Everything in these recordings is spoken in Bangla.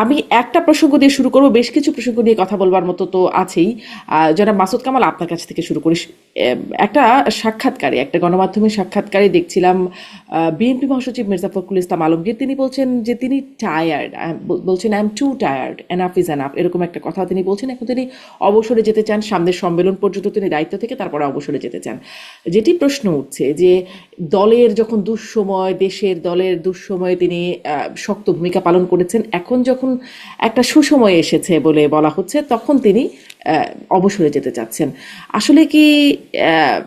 আমি একটা প্রসঙ্গ দিয়ে শুরু করব, বেশ কিছু প্রসঙ্গ নিয়ে কথা বলবার মতো তো আছেই। জনাব মাসুদ কামাল, আপনার কাছ থেকে শুরু করি। একটা সাক্ষাৎকারে, একটা গণমাধ্যমের সাক্ষাৎকারে দেখছিলাম বিএনপি মহাসচিব মির্জা ফখরুল ইসলাম আলমগীর তিনি বলছেন যে তিনি টায়ার্ড, বলছেন I am two tired, enough is enough, এরকম একটা কথা তিনি বলছেন। এখন তিনি অবসরে যেতে চান, সামনের সম্মেলন পর্যন্ত তিনি দায়িত্ব থেকে তারপরে অবসরে যেতে চান। যেটি প্রশ্ন উঠছে যে দলের যখন দুঃসময়, দেশের দলের দুঃসময়ে তিনি শক্ত ভূমিকা পালন করেছেন, এখন যখন একটা সুসময় এসেছে বলে বলা হচ্ছে তখন তিনি অবসরে যেতে চাচ্ছেন। আসলে কি আহ,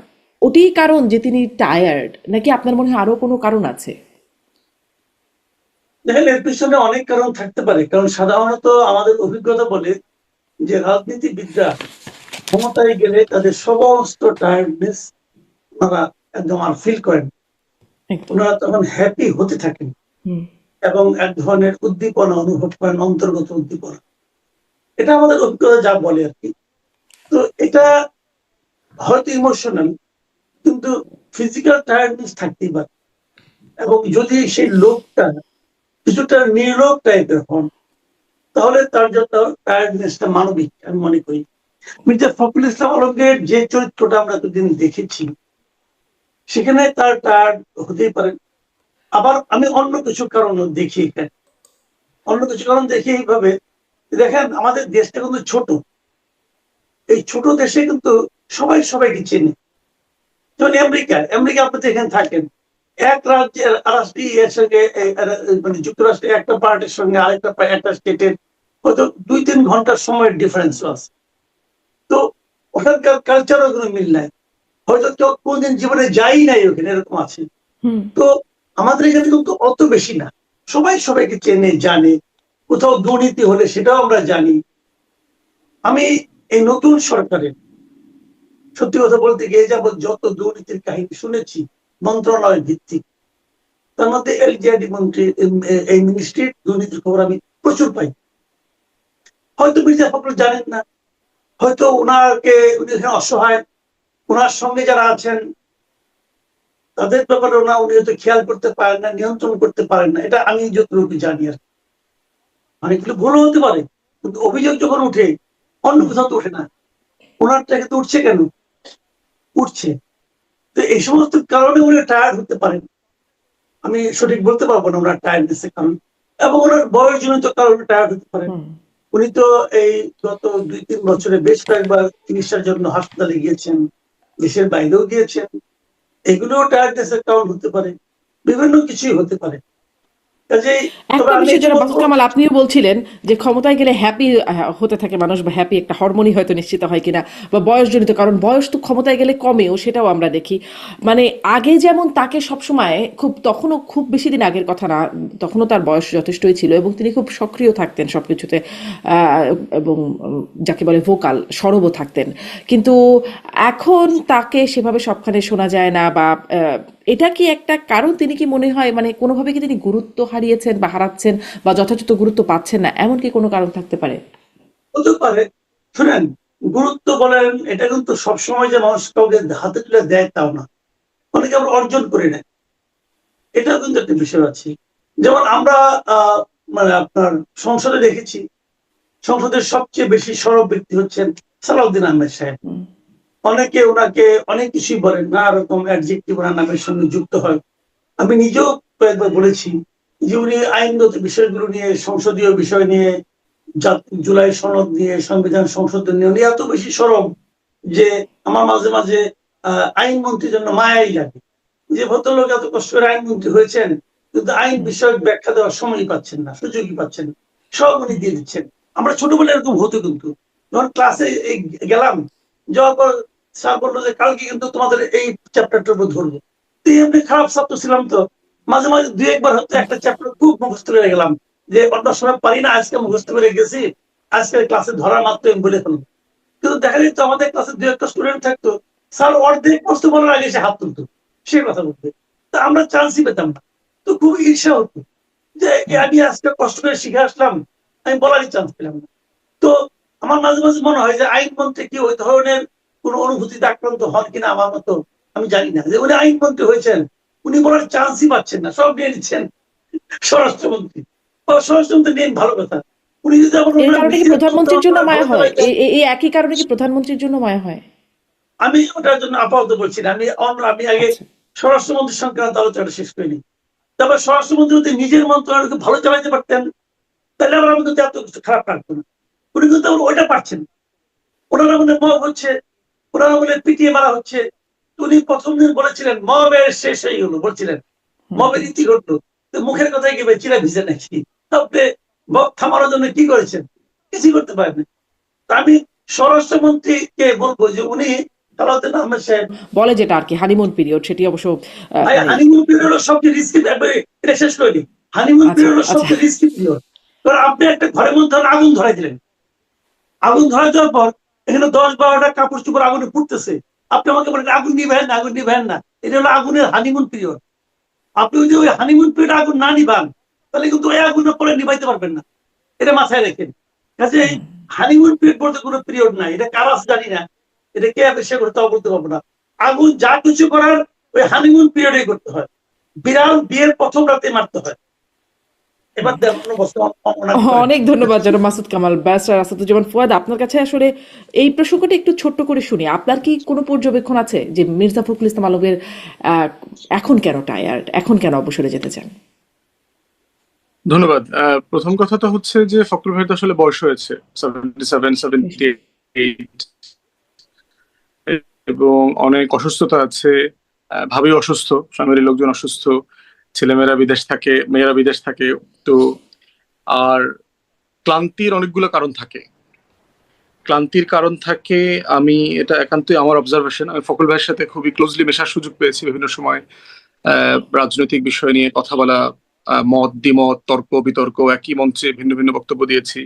ওটি কারণ যে তিনি টায়ার্ড, নাকি আপনার মনে হয় আরো কোনো কারণ আছে? দেখেন, এর পিছনে অনেক কারণ থাকতে পারে। কারণ সাধারণত আমাদের অভিজ্ঞতা বলে যে রাজনীতিবিদরা ক্ষমতায় গেলে তাদের সমস্ত টায়ার্ডনেস ওনারা একদম আর ফিল করেন। একদম। ওনারা তখন হ্যাপি হতে থাকেন হুম। এবং এক ধরনের উদ্দীপনা অনুভব করেন, অন্তর্গত উদ্দীপনা। এটা আমাদের অভিজ্ঞতা যা বলে আর কি। তো এটা হয়তো ইমোশনাল, কিন্তু ফিজিক্যাল টায়ার্ডনেস থাকতেই পারে। এবং যদি সেই লোকটা কিছুটা নির্লোক টাইপের হন, তাহলে তার যত টায়ার্ডনেসটা মানবিক আমি মনে করি। মির্জা ফখরুল ইসলাম আলমগীর যে চরিত্রটা আমরা এতদিন দেখেছি, সেখানে তার টায়ার্ড হতেই পারে। আবার আমি অন্য কিছু কারণ দেখি এখানে। অন্য কিছু কারণ দেখি এইভাবে, দেখেন আমাদের দেশটা কিন্তু ছোট। এই ছোট দেশে কিন্তু সবাই সবাইকে চেনে। যেমন আমেরিকা আপনি এখানে থাকেন, এক রাজ্যের রাষ্ট্রের সঙ্গে মানে যুক্তরাষ্ট্রের একটা পার্টির সঙ্গে আরেকটা একটা স্টেটের হয়তো 2-3 ঘন্টার সময়ের ডিফারেন্স আছে। তো ওখানকার কালচারও কোনো মিল নাই। হয়তো কেউ কোনদিন জীবনে যাই নাই ওখানে, এরকম আছে। হুম। তো আমাদের এখানে কিন্তু অত বেশি না, সবাই সবাইকে চেনে জানে। কোথাও দুর্নীতি হলে সেটাও আমরা জানি। আমি এই নতুন সরকারের সত্যি কথা বলতে গিয়ে যাবত যত দুর্নীতির কাহিনী শুনেছি মন্ত্রণালয় ভিত্তিক, তার মধ্যে এলজিআইডি মন্ত্রী এই মিনিস্ট্রির দুর্নীতির খবর আমি প্রচুর পাই। হয়তো মির্জা ফখরুল জানেন না, হয়তো উনাকে উনি অসহায়, ওনার সঙ্গে যারা আছেন তাদের ব্যাপারে উনি হয়তো খেয়াল করতে পারেন না, নিয়ন্ত্রণ করতে পারেন না। এটা আমি যতটুকু জানি আর কি। অনেকগুলো ভুলও হতে পারে, কিন্তু অভিযোগ যখন উঠে অন্য কোথাও তো ওঠে না, ওনারটাকে তো উঠছে কেন? উঠছে। তো এই সমস্ত কারণে উনি টায়ার্ড হতে পারেন। আমি সঠিক বলতে পারবো না ওনার টায়ার্ডনেস এর কারণ, এবং ওনার বয়সজনিত কারণে টায়ার্ড হতে পারেন। হুম। উনি তো এই গত 2-3 বছরে বেশ কয়েকবার চিকিৎসার জন্য হাসপাতালে গিয়েছেন, দেশের বাইরেও গিয়েছেন। এগুলোও টায়ার্ডনেস এর কারণ হতে পারে, বিভিন্ন কিছুই হতে পারে। কাজেই তবে একটা আমি বিষয় এটা যারা মাসুদ বলবো, কামাল, আপনিও বলছিলেন যে ক্ষমতায় গেলে হ্যাপি হতে থাকে মানুষ, বা হ্যাপি একটা হরমোনি হয়তো নিশ্চিত হয় কিনা, বা বয়সজনিত কারণ, বয়স তো ক্ষমতায় গেলে কমেও, সেটাও আমরা দেখি। মানে আগে যেমন তাকে সবসময় খুব, তখনও খুব বেশি দিন আগের কথা না, তখনও তার বয়স যথেষ্টই ছিল এবং তিনি খুব সক্রিয় থাকতেন সব কিছুতে, এবং যাকে বলে ভোকাল, সরবও থাকতেন। কিন্তু এখন তাকে সেভাবে সবখানে শোনা যায় না, বা এটা কি একটা কারণ? তিনি কি মনে হয় মানে কোনোভাবে কি তিনি গুরুত্ব হারিয়েছেন বা হারাচ্ছেন, বা যথাযথ গুরুত্ব পাচ্ছেন না, এমন কি কোনো কারণ থাকতে পারে? হতে পারে। শুনেন, গুরুত্ব বলেন এটা কিন্তু সবসময় যে মানুষ কাউকে হাতে তুলে দেয় তাও না, অনেকে আমরা অর্জন করে নেয়, এটাও কিন্তু একটা বিষয় আছে। যেমন আমরা আহ মানে আপনার সংসদে দেখেছি, সংসদের সবচেয়ে বেশি সরব ব্যক্তি হচ্ছেন সালাউদ্দিন আহমেদ সাহেব। হুম। অনেকে ওনাকে অনেক কিছুই বলেন, নানা রকম অ্যাডজেক্টিভ ওনার নামের সঙ্গে যুক্ত হয়। আমি নিজেও কয়েকবার বলেছি যে উনি আইনগত বিষয়গুলো নিয়ে, সংসদীয় বিষয় নিয়ে, জুলাই সনদ নিয়ে, সংবিধান সংশোধন নিয়ে উনি এত বেশি সরব যে আমার মাঝে মাঝে আইনমন্ত্রীর জন্য মায়াই লাগে। যে ভদ্রলোক এত কষ্ট করে আইনমন্ত্রী হয়েছেন, কিন্তু আইন বিষয়ক ব্যাখ্যা দেওয়ার সময়ই পাচ্ছেন না, সুযোগই পাচ্ছেন না, সব উনি দিয়ে দিচ্ছেন। আমরা ছোটবেলায় এরকম হতো, কিন্তু যখন ক্লাসে গেলাম, যাওয়ার পর স্যার বললো যে কালকে কিন্তু তোমাদের এই চ্যাপ্টারটার উপর ধরবো। এমনি খারাপ ছাত্র ছিলাম তো, মাঝে মাঝে 2-1 বার হয়তো একটা চ্যাপ্টার খুব মুখস্থ করে গেলাম, যে অন্য সময় পারি না, আজকে মুখস্থ করে গেছি, আজকে ক্লাসে ধরা মাত্র আমি বলে ফেলবো। কিন্তু দেখা যেত আমাদের ক্লাসে 2-1টা স্টুডেন্ট থাকতো, স্যার অর্ধেক প্রশ্ন বলার আগে সে হাত তুলতো, সে কথা বলতে। তা আমরা চান্সই পেতাম না। তো খুব ঈর্ষা হতো যে আমি আজকে কষ্ট করে শিখে আসলাম, আমি বলারই চান্স পেলাম না। তো আমার মাঝে মাঝে মনে হয় যে আইনমন্ত্রী কি ওই ধরনের কোন অনুভূতিতে আক্রান্ত হন কিনা আমার মতো, আমি জানি না। যে উনি আইনমন্ত্রী হয়েছেন, উনি বলার চান্সই পাচ্ছেন না, সব নিয়ে নিচ্ছেন স্বরাষ্ট্রমন্ত্রী। স্বরাষ্ট্রমন্ত্রী নিয়ে ভালো কথা, উনি যদি আবার এর ওনার কারণে কি নিজের প্রধানমন্ত্রীর জন্য মন্ত্রণালয় মায়া ভালো হয়? চালাইতেন। এই একই কারণে কি প্রধানমন্ত্রীর জন্য মায়া হয়? আমি ওটার জন্য আপাতত বলছি না, আমি আগে আচ্ছা। স্বরাষ্ট্রমন্ত্রী সংক্রান্ত আলোচনা শেষ করিনি। তারপর স্বরাষ্ট্রমন্ত্রী যদি নিজের মন্ত্রণালয়কে ভালো চালাইতে পারতেন, তাহলে আবার আমি কিন্তু এত কিছু খারাপ লাগতো না। উনি কিন্তু আবার ওইটা পারছেন। ওনারা বলে মব হচ্ছে, ওনারা বলে পিটিয়ে মারা হচ্ছে। উনি প্রথম দিন বলেছিলেন মবের শেষ হয়ে গেল, বলছিলেন হুম, মবের হুম। ইতি ঘটলো। মুখের কথায় কি চিরা ভিজে নাকি? আপনি মব থামানোর জন্য কি করেছেন? কিছু করতে পারেন। আমি স্বরাষ্ট্রমন্ত্রীকে বলবো যে উনি সালাউদ্দিন আহমেদ সাহেব, বলে যেটা আর কি হানিমুন পিরিয়ড, সেটি অবশ্য ভাই মানে হানিমুন পিরিয়ড হলো সবচেয়ে রিস্কি। এটা শেষ করিনি। হানিমুন আচ্ছা, পিরিয়ড হলো আচ্ছা। সবচেয়ে রিস্কি পিরিয়ড। কারণ আপনি একটা ঘরের মধ্যে আগুন ধরাই দিলেন, আগুন ধরাই দেওয়ার পর এখানে 10-12টা কাপড় চোপড় আগুনে পুড়তেছে। আপনি আমাকে বলেন আগুন নিবেন না, আগুন নিবেন না। এটা হলো আগুনের হানিমুন পিরিয়ড। আপনি যদি ওই হানিমুন পিরিয়ড আগুন না নিবান, তাহলে কিন্তু ওই আগুনের পরে নিবাইতে পারবেন না। এটা মাথায় রেখেন। কাজে হানিমুন পিরিয়ড বলতে কোনো পিরিয়ড নাই। এটা কার আছে জানি না, এটা কে সে করতে বলতে পারবো না। আগুন যা কিছু করার ওই হানিমুন পিরিয়ডে করতে হয়। বিড়াল বিয়ের প্রথম রাতে মারতে হয়। এবার অন্য বস্তু ওনাকে করেন। অনেক ধন্যবাদ জনাব মাসুদ কামাল। ব্যারিস্টার আসাদুজ্জামান ফুয়াদ, আপনার কাছে আসলে এই প্রসঙ্গটা একটু ছোট্ট করে শুনি। আপনার কি কোনো পর্যবেক্ষণ আছে যে মির্জা ফখরুল ইসলাম আলমগীর আহ, এখন কেন টায়ার্ড, এখন কেন অবসরে যেতে চান? ধন্যবাদ। প্রথম কথা তো হচ্ছে যে ফখরুল ভাইয়ের তো আসলে বয়স হয়েছে 77, 78, এবং অনেক অসুস্থতা আছে। ভাবি অসুস্থ, ফ্যামিলির লোকজন অসুস্থ, ছেলেমেয়েরা বিদেশ থাকে, মেয়েরা বিদেশ থাকে। তো আর ক্লান্তির অনেকগুলো কারণ থাকে। ক্লান্তির কারণ থাকে, আমি এটা একান্তই আমার অবজারভেশন। আমি ফখরুল ভাইয়ের সাথে খুবই ক্লোজলি মেশার সুযোগ পেয়েছি বিভিন্ন সময়। রাজনৈতিক বিষয় নিয়ে কথা বলা, মত দ্বিমত, তর্ক বিতর্ক, একই মঞ্চে ভিন্ন ভিন্ন বক্তব্য দিয়েছি।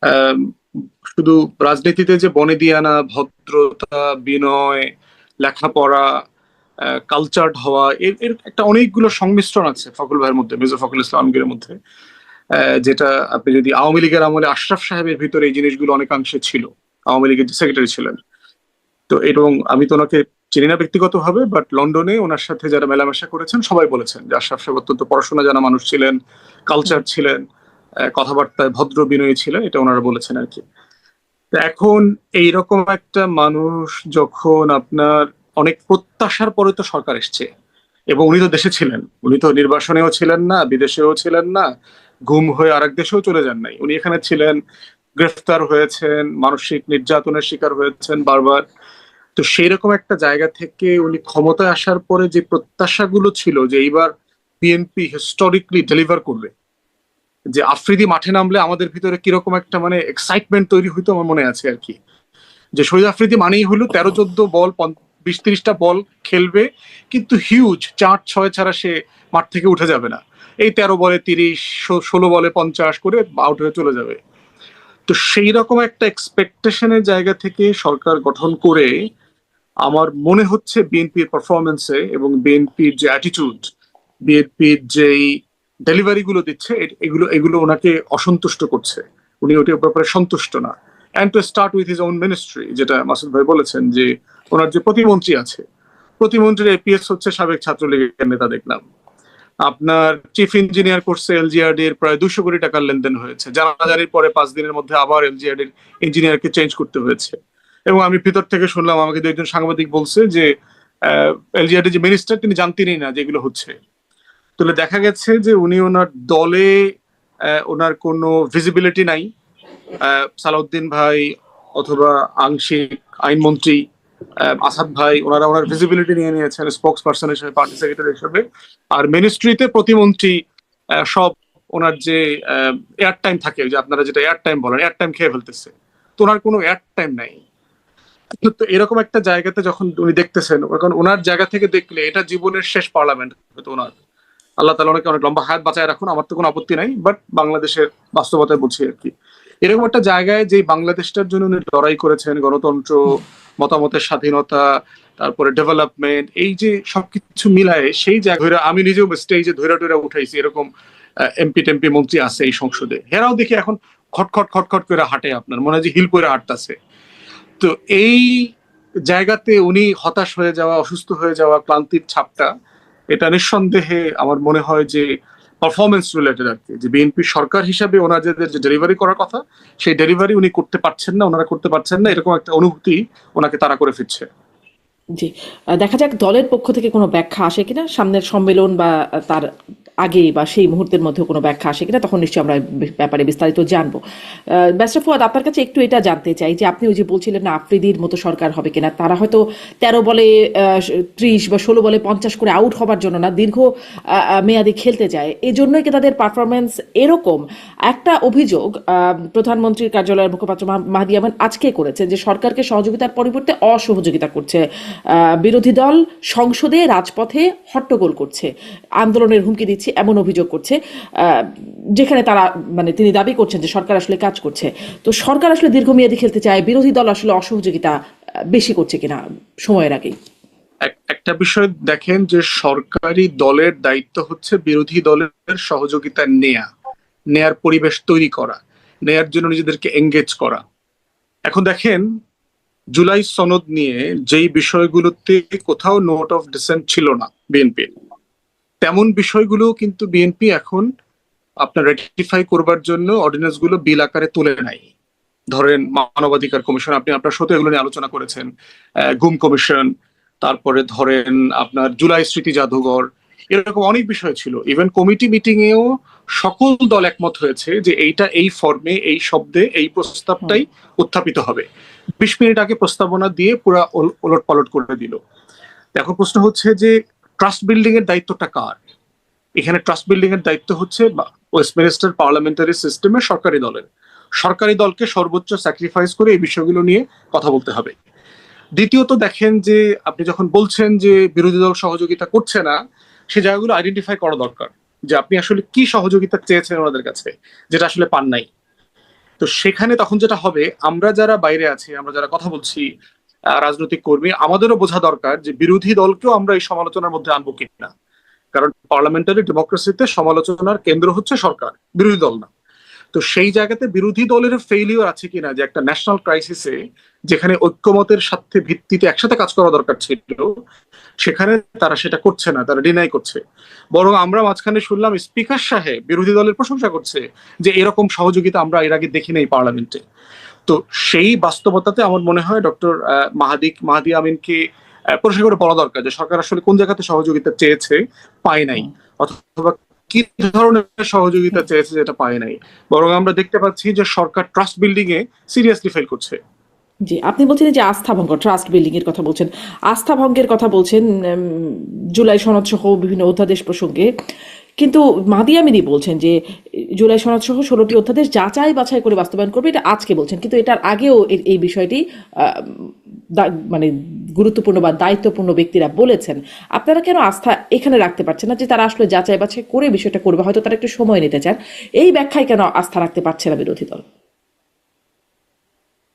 আম, শুধু রাজনীতিতে যে বনেদিয়ানা, ভদ্রতা, বিনয়, লেখাপড়া, কালচার্ড হওয়া, এর এর একটা অনেকগুলো সংমিশ্রণ আছে ফখরুল ভাইয়ের মধ্যে, মির্জা ফখরুল ইসলাম আলমগীরের মধ্যে। যেটা আপনি যদি আওয়ামী লীগের আমলে আশরাফ সাহেবের ভিতরে এই জিনিসগুলো অনেকাংশে ছিল, আওয়ামী লীগের যে সেক্রেটারি ছিলেন। তো এবং আমি তো ওনাকে চিনি না ব্যক্তিগতভাবে, বাট লন্ডনে ওনার সাথে যারা মেলামেশা করেছেন সবাই বলেছেন যে আশরাফ সাহেব অত্যন্ত পড়াশোনা জানা মানুষ ছিলেন, কালচার ছিলেন, কথাবার্তায় ভদ্র বিনয়ী ছিলেন, এটা ওনারা বলেছেন আর কি। তো এখন এইরকম একটা মানুষ যখন আপনার অনেক প্রত্যাশার পরে তো সরকার এসছে, এবং উনি তো দেশে ছিলেন, উনি তো নির্বাসনেও ছিলেন না, বিদেশেও ছিলেন না, গুম হয়ে আরেক দেশেও চলে যান নাই, উনি এখানে ছিলেন, গ্রেফতার হয়েছেন, মানসিক নির্যাতনের শিকার হয়েছেন বারবার। তো সেই রকম একটা জায়গা থেকে উনি ক্ষমতায় আসার পরে যে প্রত্যাশাগুলো ছিল যে এইবার বিএনপি হিস্টোরিকলি ডেলিভার করবে, যে আফ্রিদি মাঠে নামলে আমাদের ভিতরে কিরকম একটা মানে এক্সাইটমেন্ট তৈরি হইতো, আমার মনে আছে আর কি। যে শহীদ আফ্রিদি মানেই হলো 13-14 বল, 20-30টা বল খেলবে, কিন্তু হিউজ 4-6 ছাড়া সে মাঠ থেকে উঠে যাবে না। এই 13 বলে 30, 16 বলে 50 করে আউট হয়ে চলে যাবে। তো সেই রকম একটা এক্সপেকটেশনের জায়গা থেকে সরকার গঠন করে আমার মনে হচ্ছে বিএনপির পারফরমেন্সে এবং বিএনপির যে অ্যাটিটিউড, বিএনপির যেই ডেলিভারি গুলো দিচ্ছে, এগুলো এগুলো ওনাকে অসন্তুষ্ট করছে। উনি ওটার ব্যাপারে সন্তুষ্ট না। And to start with his own ministry, যেটা মাসুদ ভাই বলেছেন যে ওনার যে প্রতিমন্ত্রী আছে, প্রতিমন্ত্রীর এপিএস হচ্ছে সাবেক ছাত্রলীগের নেতা দেখলাম। আপনার চিফ ইঞ্জিনিয়ার করছে এলজিআরডি এর প্রায় 200 কোটি টাকার লেনদেন হয়েছে, জানাজানির পরে 5 দিনের মধ্যে আবার এলজিআরডি এর ইঞ্জিনিয়ারকে চেঞ্জ করতে হয়েছে। এবং আমি ভিতর থেকে শুনলাম, আমাকে একজন সাংবাদিক বলছে যে এলজিআরডি যে মিনিস্টার তিনি জানতেনই না যে এগুলো হচ্ছে। তাহলে দেখা গেছে যে উনি ওনার দলে ওনার কোনো ভিজিবিলিটি নাই। সালাউদ্দিন ভাই অথবা আংশিক আইনমন্ত্রী আসাদ ভাই, ওনারা ওনার ভিজিবিলিটি নিয়ে নিয়েছেন স্পোক্স পার্সন হিসেবে, পার্টি সেক্রেটারি হিসেবে। আর মিনিস্ট্রিতে প্রতিমন্ত্রী সব ওনার যে এয়ার টাইম থাকে, যে আপনারা যেটা এয়ার টাইম বলেন, এয়ার টাইম খেয়ে ফেলতেছে। তো ওনার কোনো এয়ার টাইম নাই। তো এরকম একটা জায়গাতে যখন উনি দেখতেছেন, এখন ওনার জায়গা থেকে দেখলে এটা জীবনের শেষ পার্লামেন্ট হয়তো ওনার। আল্লাহ তাআলা ওনাকে অনেক লম্বা হায়াত বাঁচায় রাখুন, আমার তো কোনো আপত্তি নাই, বাট বাংলাদেশের বাস্তবতায় বলছি আর কি। এরকম একটা জায়গায় যে বাংলাদেশটার জন্য উনি লড়াই করেছেন, গণতন্ত্র, মতামতের স্বাধীনতা, তারপরে ডেভেলপমেন্ট, এই যে সবকিছু মিলায়ে সেই জায়গায় আমি নিজেও স্টেজে ধৈরা টৈরা উঠাইছি, এরকম এমপি টেমপি মন্ত্রী আছে এই সংসদে, হেরাও দেখি এখন খটখট খটখট করে হাঁটে, আপনার মনে হয় যে হিল করে হাঁটতেছে। তো এই জায়গাতে উনি হতাশ হয়ে যাওয়া, অসুস্থ হয়ে যাওয়া, ক্লান্তির ছাপটা, এটা নিঃসন্দেহে আমার মনে হয় যে পারফরমেন্স রিলেটেড আর কি, যে বিএনপি সরকার হিসাবে ওনাদের যে ডেলিভারি করার কথা সেই ডেলিভারি উনি করতে পারছেন না, ওনারা করতে পারছেন না, এরকম একটা অনুভূতি ওনাকে তাড়া করে ফিরছে। জি, দেখা যাক দলের পক্ষ থেকে কোনো ব্যাখ্যা আসে কিনা সামনের সম্মেলন বা তার আগে বা সেই মুহূর্তের মধ্যে কোনো ব্যাখ্যা আসে কিনা, তখন নিশ্চয়ই আমরা ব্যাপারে বিস্তারিত জানবো। ব্যারিস্টার ফুয়াদ, আপনার কাছে একটু এটা জানতে চাই যে আপনি ওই যে বলছিলেন না আফ্রিদির মতো সরকার হবে কিনা, তারা হয়তো 13 বলে 30 বা 16 বলে 50 করে আউট হবার জন্য না, দীর্ঘ মেয়াদি খেলতে যায়, এই জন্যই কি তাদের পারফরমেন্স এরকম? একটা অভিযোগ প্রধানমন্ত্রীর কার্যালয়ের মুখপাত্র মাহদি আমান আজকে করেছেন যে সরকারকে সহযোগিতার পরিবর্তে অসহযোগিতা করছে বিরোধী দল, সংসদে রাজপথে হট্টগোল করছে, আন্দোলনের হুমকি দিচ্ছে, এমন অভিযোগ করছে, যেখানে তারা মানে তিনি দাবি করছেন যে সরকার আসলে কাজ করছে। তো সরকার আসলে দীর্ঘমেয়াদী খেলতে চায়, বিরোধী দল আসলে অসহযোগিতা বেশি করছে কিনা সময়ের আগেই? একটা বিষয় দেখেন, যে সরকারি দলের দায়িত্ব হচ্ছে বিরোধী দলের সহযোগিতা নেয়ার পরিবেশ তৈরি করা, নেয়ার জন্য নিজেদেরকে এঙ্গেজ করা। এখন দেখেন, জুলাই সনদ নিয়ে যেই বিষয়গুলোতে কোথাও নোট অফ ডিসেন্ট ছিল না বিএনপির, তেমন বিষয়গুলো কিন্তু বিএনপি এখন আপনার রেটিফাই করবার জন্য অর্ডিন্যান্স গুলো বিল আকারে তুলে নাই। ধরেন মানবাধিকার কমিশন, আপনি আপনার সাথে এগুলো নিয়ে আলোচনা করেছেন, গুম কমিশন, তারপরে ধরেন আপনার জুলাই স্মৃতি জাদুঘর, এরকম অনেক বিষয় ছিল। ইভেন কমিটি মিটিং এও সকল দল একমত হয়েছে যে এইটা এই ফর্মে, এই শব্দে, এই প্রস্তাবটাই উত্থাপিত হবে। 20 মিনিট আগে প্রস্তাবনা দিয়ে পুরা ওলট পালট করে দিল। এখন প্রশ্ন হচ্ছে যে ট্রাস্ট বিল্ডিং এর দায়িত্বটা কার? এখানে ট্রাস্ট বিল্ডিং এর দায়িত্ব হচ্ছে ওয়েস্টমিনিস্টার পার্লামেন্টারি সিস্টেমে সরকারি দলকে সর্বোচ্চ স্যাক্রিফাইস করে এই বিষয়গুলো নিয়ে কথা বলতে হবে। দ্বিতীয়ত দেখেন, যে আপনি যখন বলছেন যে বিরোধী দল সহযোগিতা করছে না, সে জায়গাগুলো আইডেন্টিফাই করা দরকার, যে আপনি আসলে কি সহযোগিতা চেয়েছেন ওনাদের কাছে, যেটা আসলে পান নাই। তো সেখানে তখন যেটা হবে, আমরা যারা বাইরে আছি, আমরা যারা কথা বলছি, রাজনৈতিক কর্মী, আমাদেরও বোঝা দরকার যে বিরোধী দলকেও আমরা এই সমালোচনার মধ্যে আনবো কিনা। কারণ পার্লামেন্টারি ডেমোক্রেসিতে সমালোচনার কেন্দ্র হচ্ছে সরকার, বিরোধী দল না। তো সেই জায়গাতে বিরোধী দলের ফেইলিওর আছে কিনা, যে একটা ন্যাশনাল ক্রাইসিসে যেখানে ঐক্যমতের সাথে ভিত্তিতে একসাথে কাজ করা দরকার ছিল, সেখানে তারা সেটা করছে না, তারা ডিনাই করছে। বরং আমরা মাঝখানে শুনলাম স্পিকার সাহেব বিরোধী দলের প্রশংসা করছে যে এরকম সহযোগিতা আমরা এর আগে দেখি নাই পার্লামেন্টে। তো সেই বাস্তবতাতে আমার মনে হয় ডক্টর মাহদি আমিনকে পরিষ্কার করে বলা দরকার যে সরকার আসলে কোন জায়গাতে সহযোগিতা চেয়েছে, পায় নাই, অথবা কি ধরনের সহযোগিতা চেয়েছে যেটা পায় নাই। বরং আমরা দেখতে পাচ্ছি যে সরকার ট্রাস্ট বিল্ডিং এ সিরিয়াসলি ফেল করছে। জি, আপনি বলছেন যে আস্থা ভঙ্গ, ট্রাস্ট বিল্ডিং এর কথা বলছেন, আস্থা ভঙ্গের কথা বলছেন জুলাই সনদ সহ বিভিন্ন অধ্যাদেশ প্রসঙ্গে, কিন্তু মাহদি আমিনই বলছেন যে জুলাই সনদ সহ 16টি অধ্যাদেশ যাচাই বাছাই করে বাস্তবায়ন করবে, এটা আজকে বলছেন, কিন্তু এটার আগেও এই বিষয়টি মানে গুরুত্বপূর্ণ বা দায়িত্বপূর্ণ ব্যক্তিরা বলেছেন। আপনারা কেন আস্থা এখানে রাখতে পারছেন না যে তারা আসলে যাচাই বাছাই করে বিষয়টা করবে? হয়তো তারা একটু সময় নিতে চান, এই ব্যাখ্যায় কেন আস্থা রাখতে পারছে না বিরোধী দল?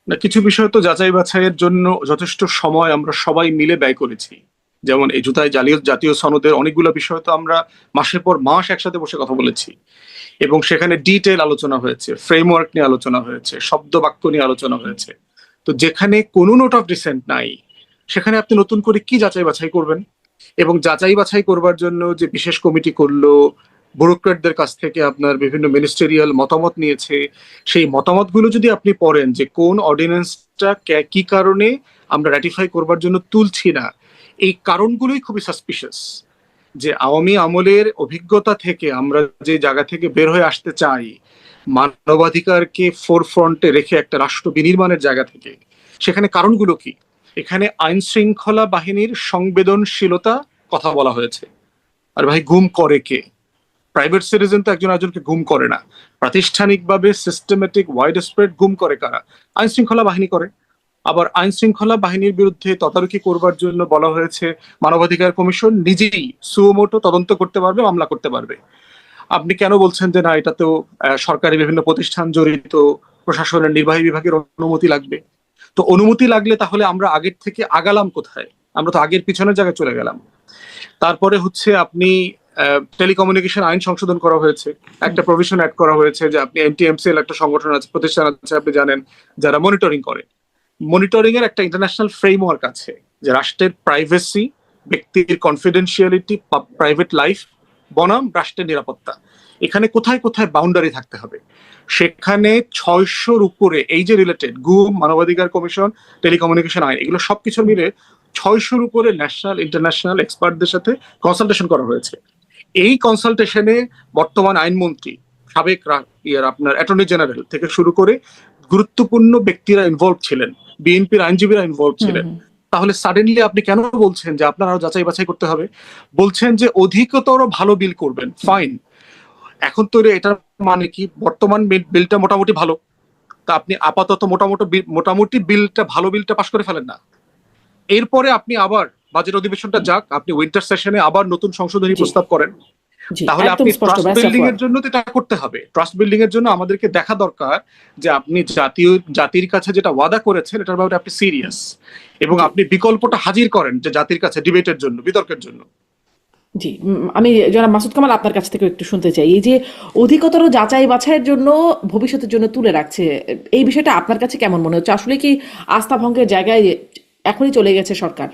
না, কিছু বিষয় তো যাচাই বাছাইয়ের জন্য যথেষ্ট সময় আমরা সবাই মিলে ব্যয় করেছি। যেমন এই জাতীয় সনদের অনেকগুলো বিষয় তো আমরা মাসের পর মাস একসাথে বসে কথা বলেছি, এবং সেখানে ডিটেল আলোচনা হয়েছে, ফ্রেমওয়ার্ক নিয়ে আলোচনা হয়েছে, শব্দ বাক্য নিয়ে আলোচনা হয়েছে। তো যেখানে কোনো নোট অফ ডিসেন্ট নাই, সেখানে আপনি নতুন করে কি যাচাই বাছাই করবেন? এবং যাচাই বাছাই করবার জন্য যে বিশেষ কমিটি করলো, ব্যুরোক্রেটদের কাছ থেকে আপনার বিভিন্ন মিনিস্টেরিয়াল মতামত নিয়েছে, সেই মতামতগুলো যদি আপনি পড়েন যে কোন অর্ডিন্যান্সটা কি কারণে আমরা রাটিফাই করবার জন্য তুলছি না, এই কারণগুলোই খুবই সাসপিশিয়াস। যে আওয়ামী আমলের অভিজ্ঞতা থেকে আমরা যে জায়গা থেকে বের হয়ে আসতে চাই, মানবাধিকারকে ফোরফ্রন্টে রেখে একটা রাষ্ট্র বিনির্মাণের জায়গা থেকে, সেখানে কারণগুলো কি? এখানে আইন শৃঙ্খলা বাহিনীর সংবেদনশীলতা কথা বলা হয়েছে। আর ভাই, গুম করে কে? প্রাইভেট সিটিজেন তো একজন একজনকে গুম করে না। প্রাতিষ্ঠানিকভাবে সিস্টেমেটিক ওয়াইড স্প্রেড গুম করে কারা? আইন শৃঙ্খলা বাহিনী করে। আবার আইন শৃঙ্খলা বাহিনীর বিরুদ্ধে তদারকি করবার জন্য বলা হয়েছে মানবাধিকার কমিশন নিজেই সুমোটো তদন্ত করতে পারবে, মামলা করতে পারবে। আপনি কেন বলছেন যে না, এটা তো সরকারি বিভিন্ন প্রতিষ্ঠান জড়িত, প্রশাসনের নির্বাহী বিভাগের অনুমতি লাগবে? তো অনুমতি লাগলে তাহলে আমরা আগের থেকে আগালাম কোথায়? আমরা তো আগের পিছনের জায়গায় চলে গেলাম। তারপরে হচ্ছে আপনি টেলিকমিউনিকেশন আইন সংশোধন করা হয়েছে, একটা প্রভিশন অ্যাড করা হয়েছে যে আপনি এনটিএমসিএল একটা সংগঠন আছে, প্রতিষ্ঠান আছে, আপনি জানেন, যারা মনিটরিং করে। মনিটরিং এর একটা ইন্টারন্যাশনাল ফ্রেমওয়ার্ক আছে যে রাষ্ট্রের প্রাইভেসি, ব্যক্তির কনফিডেন্সিয়ালিটি, প্রাইভেট লাইফ বনাম রাষ্ট্রের নিরাপত্তা, এখানে কোথায় কোথায় বাউন্ডারি থাকতে হবে, সেখানে 600-র উপরে এই যে রিলেটেড গুম, মানবাধিকার কমিশন, টেলিকমিউনিকেশন আইন, এগুলো সবকিছু মিলে 600-র উপরে ন্যাশনাল ইন্টারন্যাশনাল এক্সপার্টদের সাথে কনসালটেশন করা হয়েছে। এই কনসালটেশনে বর্তমান আইনমন্ত্রী, সাবেক আপনার অ্যাটর্নি জেনারেল থেকে শুরু করে গুরুত্বপূর্ণ ব্যক্তিরা ইনভলভ ছিলেন, বিএনপির আইনজীবীরা ইনভলভ ছিলেন। তাহলে সাডেনলি আপনি কেন বলছেন যে আপনার আরো যাচাই বাছাই করতে হবে? বলছেন যে অধিকতর ভালো বিল করবেন, ফাইন। এখন তো এটার মানে কি বর্তমান বিলটা মোটামুটি ভালো, তা আপনি আপাতত মোটামুটি বিলটা, ভালো বিলটা পাশ করে ফেলেন না, এরপরে আপনি আবার বাজেট অধিবেশনটা যাক, আপনি উইন্টার সেশনে আবার নতুন সংশোধনী জি প্রস্তাব করেন। জি তাহলে একদম আপনি স্পষ্ট ট্রাস্ট ব্যাস বিল্ডিং আফওয়ার। এর জন্য তো এটা করতে হবে। ট্রাস্ট বিল্ডিং এর জন্য আমাদেরকে দেখা দরকার যে আপনি জাতির কাছে যেটা ওয়াদা করেছেন এটার ব্যাপারে আপনি সিরিয়াস, এবং জি আপনি বিকল্পটা হাজির করেন যে জাতির কাছে ডিবেটের জন্য, বিতর্কের জন্য। জি আমি জনাব মাসুদ কামাল আপনার কাছ থেকে একটু শুনতে চাই, এই যে অধিকতর যাচাই বাছাইয়ের জন্য ভবিষ্যতের জন্য তুলে রাখছে, এই বিষয়টা আপনার কাছে কেমন মনে হচ্ছে? আসলে কি আস্থা ভঙ্গের জায়গায় এখনই চলে গেছে সরকার?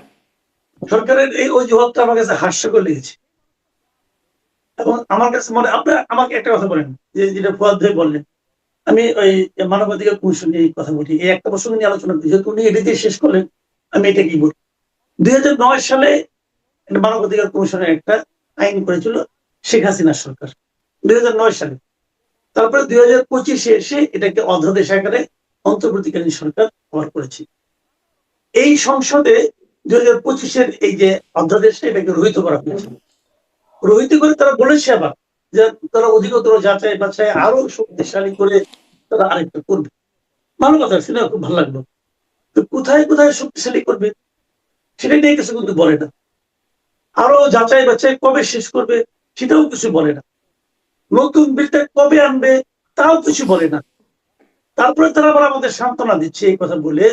সরকারের এই অজুহাতটা আমার কাছে হাস্যকর লেগেছে। এবং আমার কাছে মনে, আপনার আমাকে একটা কথা বলেন, যে যেটা ফুয়াদ ভাই বললেন, আমি ওই মানবাধিকার কমিশন নিয়ে কথা বলি, এই একটা প্রসঙ্গ নিয়ে আলোচনা করি, যেহেতু উনি এটা দিয়ে শেষ করলেন, আমি এটা কি বলি। 2009 সালে মানবাধিকার কমিশনের একটা আইন করেছিল শেখ হাসিনা সরকার, 2009 সালে। তারপরে 2025-এ এসে এটাকে অধ্যাদেশ আকারে অন্তর্বর্তীকালীন সরকার কভার করেছে। এই সংসদে 2025-এর এই যে অধ্যাদেশটা, এটাকে রহিত করা হয়েছে। রহিত করে তারা বলেছে আবার যে তারা অধিকতর যাচাই বাছাই আরো শক্তিশালী করে তারা আরেকটা করবে। ভালো কথা, সেটা খুব ভালো লাগলো। তো কোথায় কোথায় শক্তিশালী করবে সেটা নিয়ে কিছু কিন্তু বলে না। আরো যাচাই বাছাই কবে শেষ করবে সেটাও কিছু বলে না। নতুন বিলটা কবে আনবে তাও কিছু বলে না। তারপরে তারা আবার আমাদের সান্ত্বনা দিচ্ছে এই কথা বলে,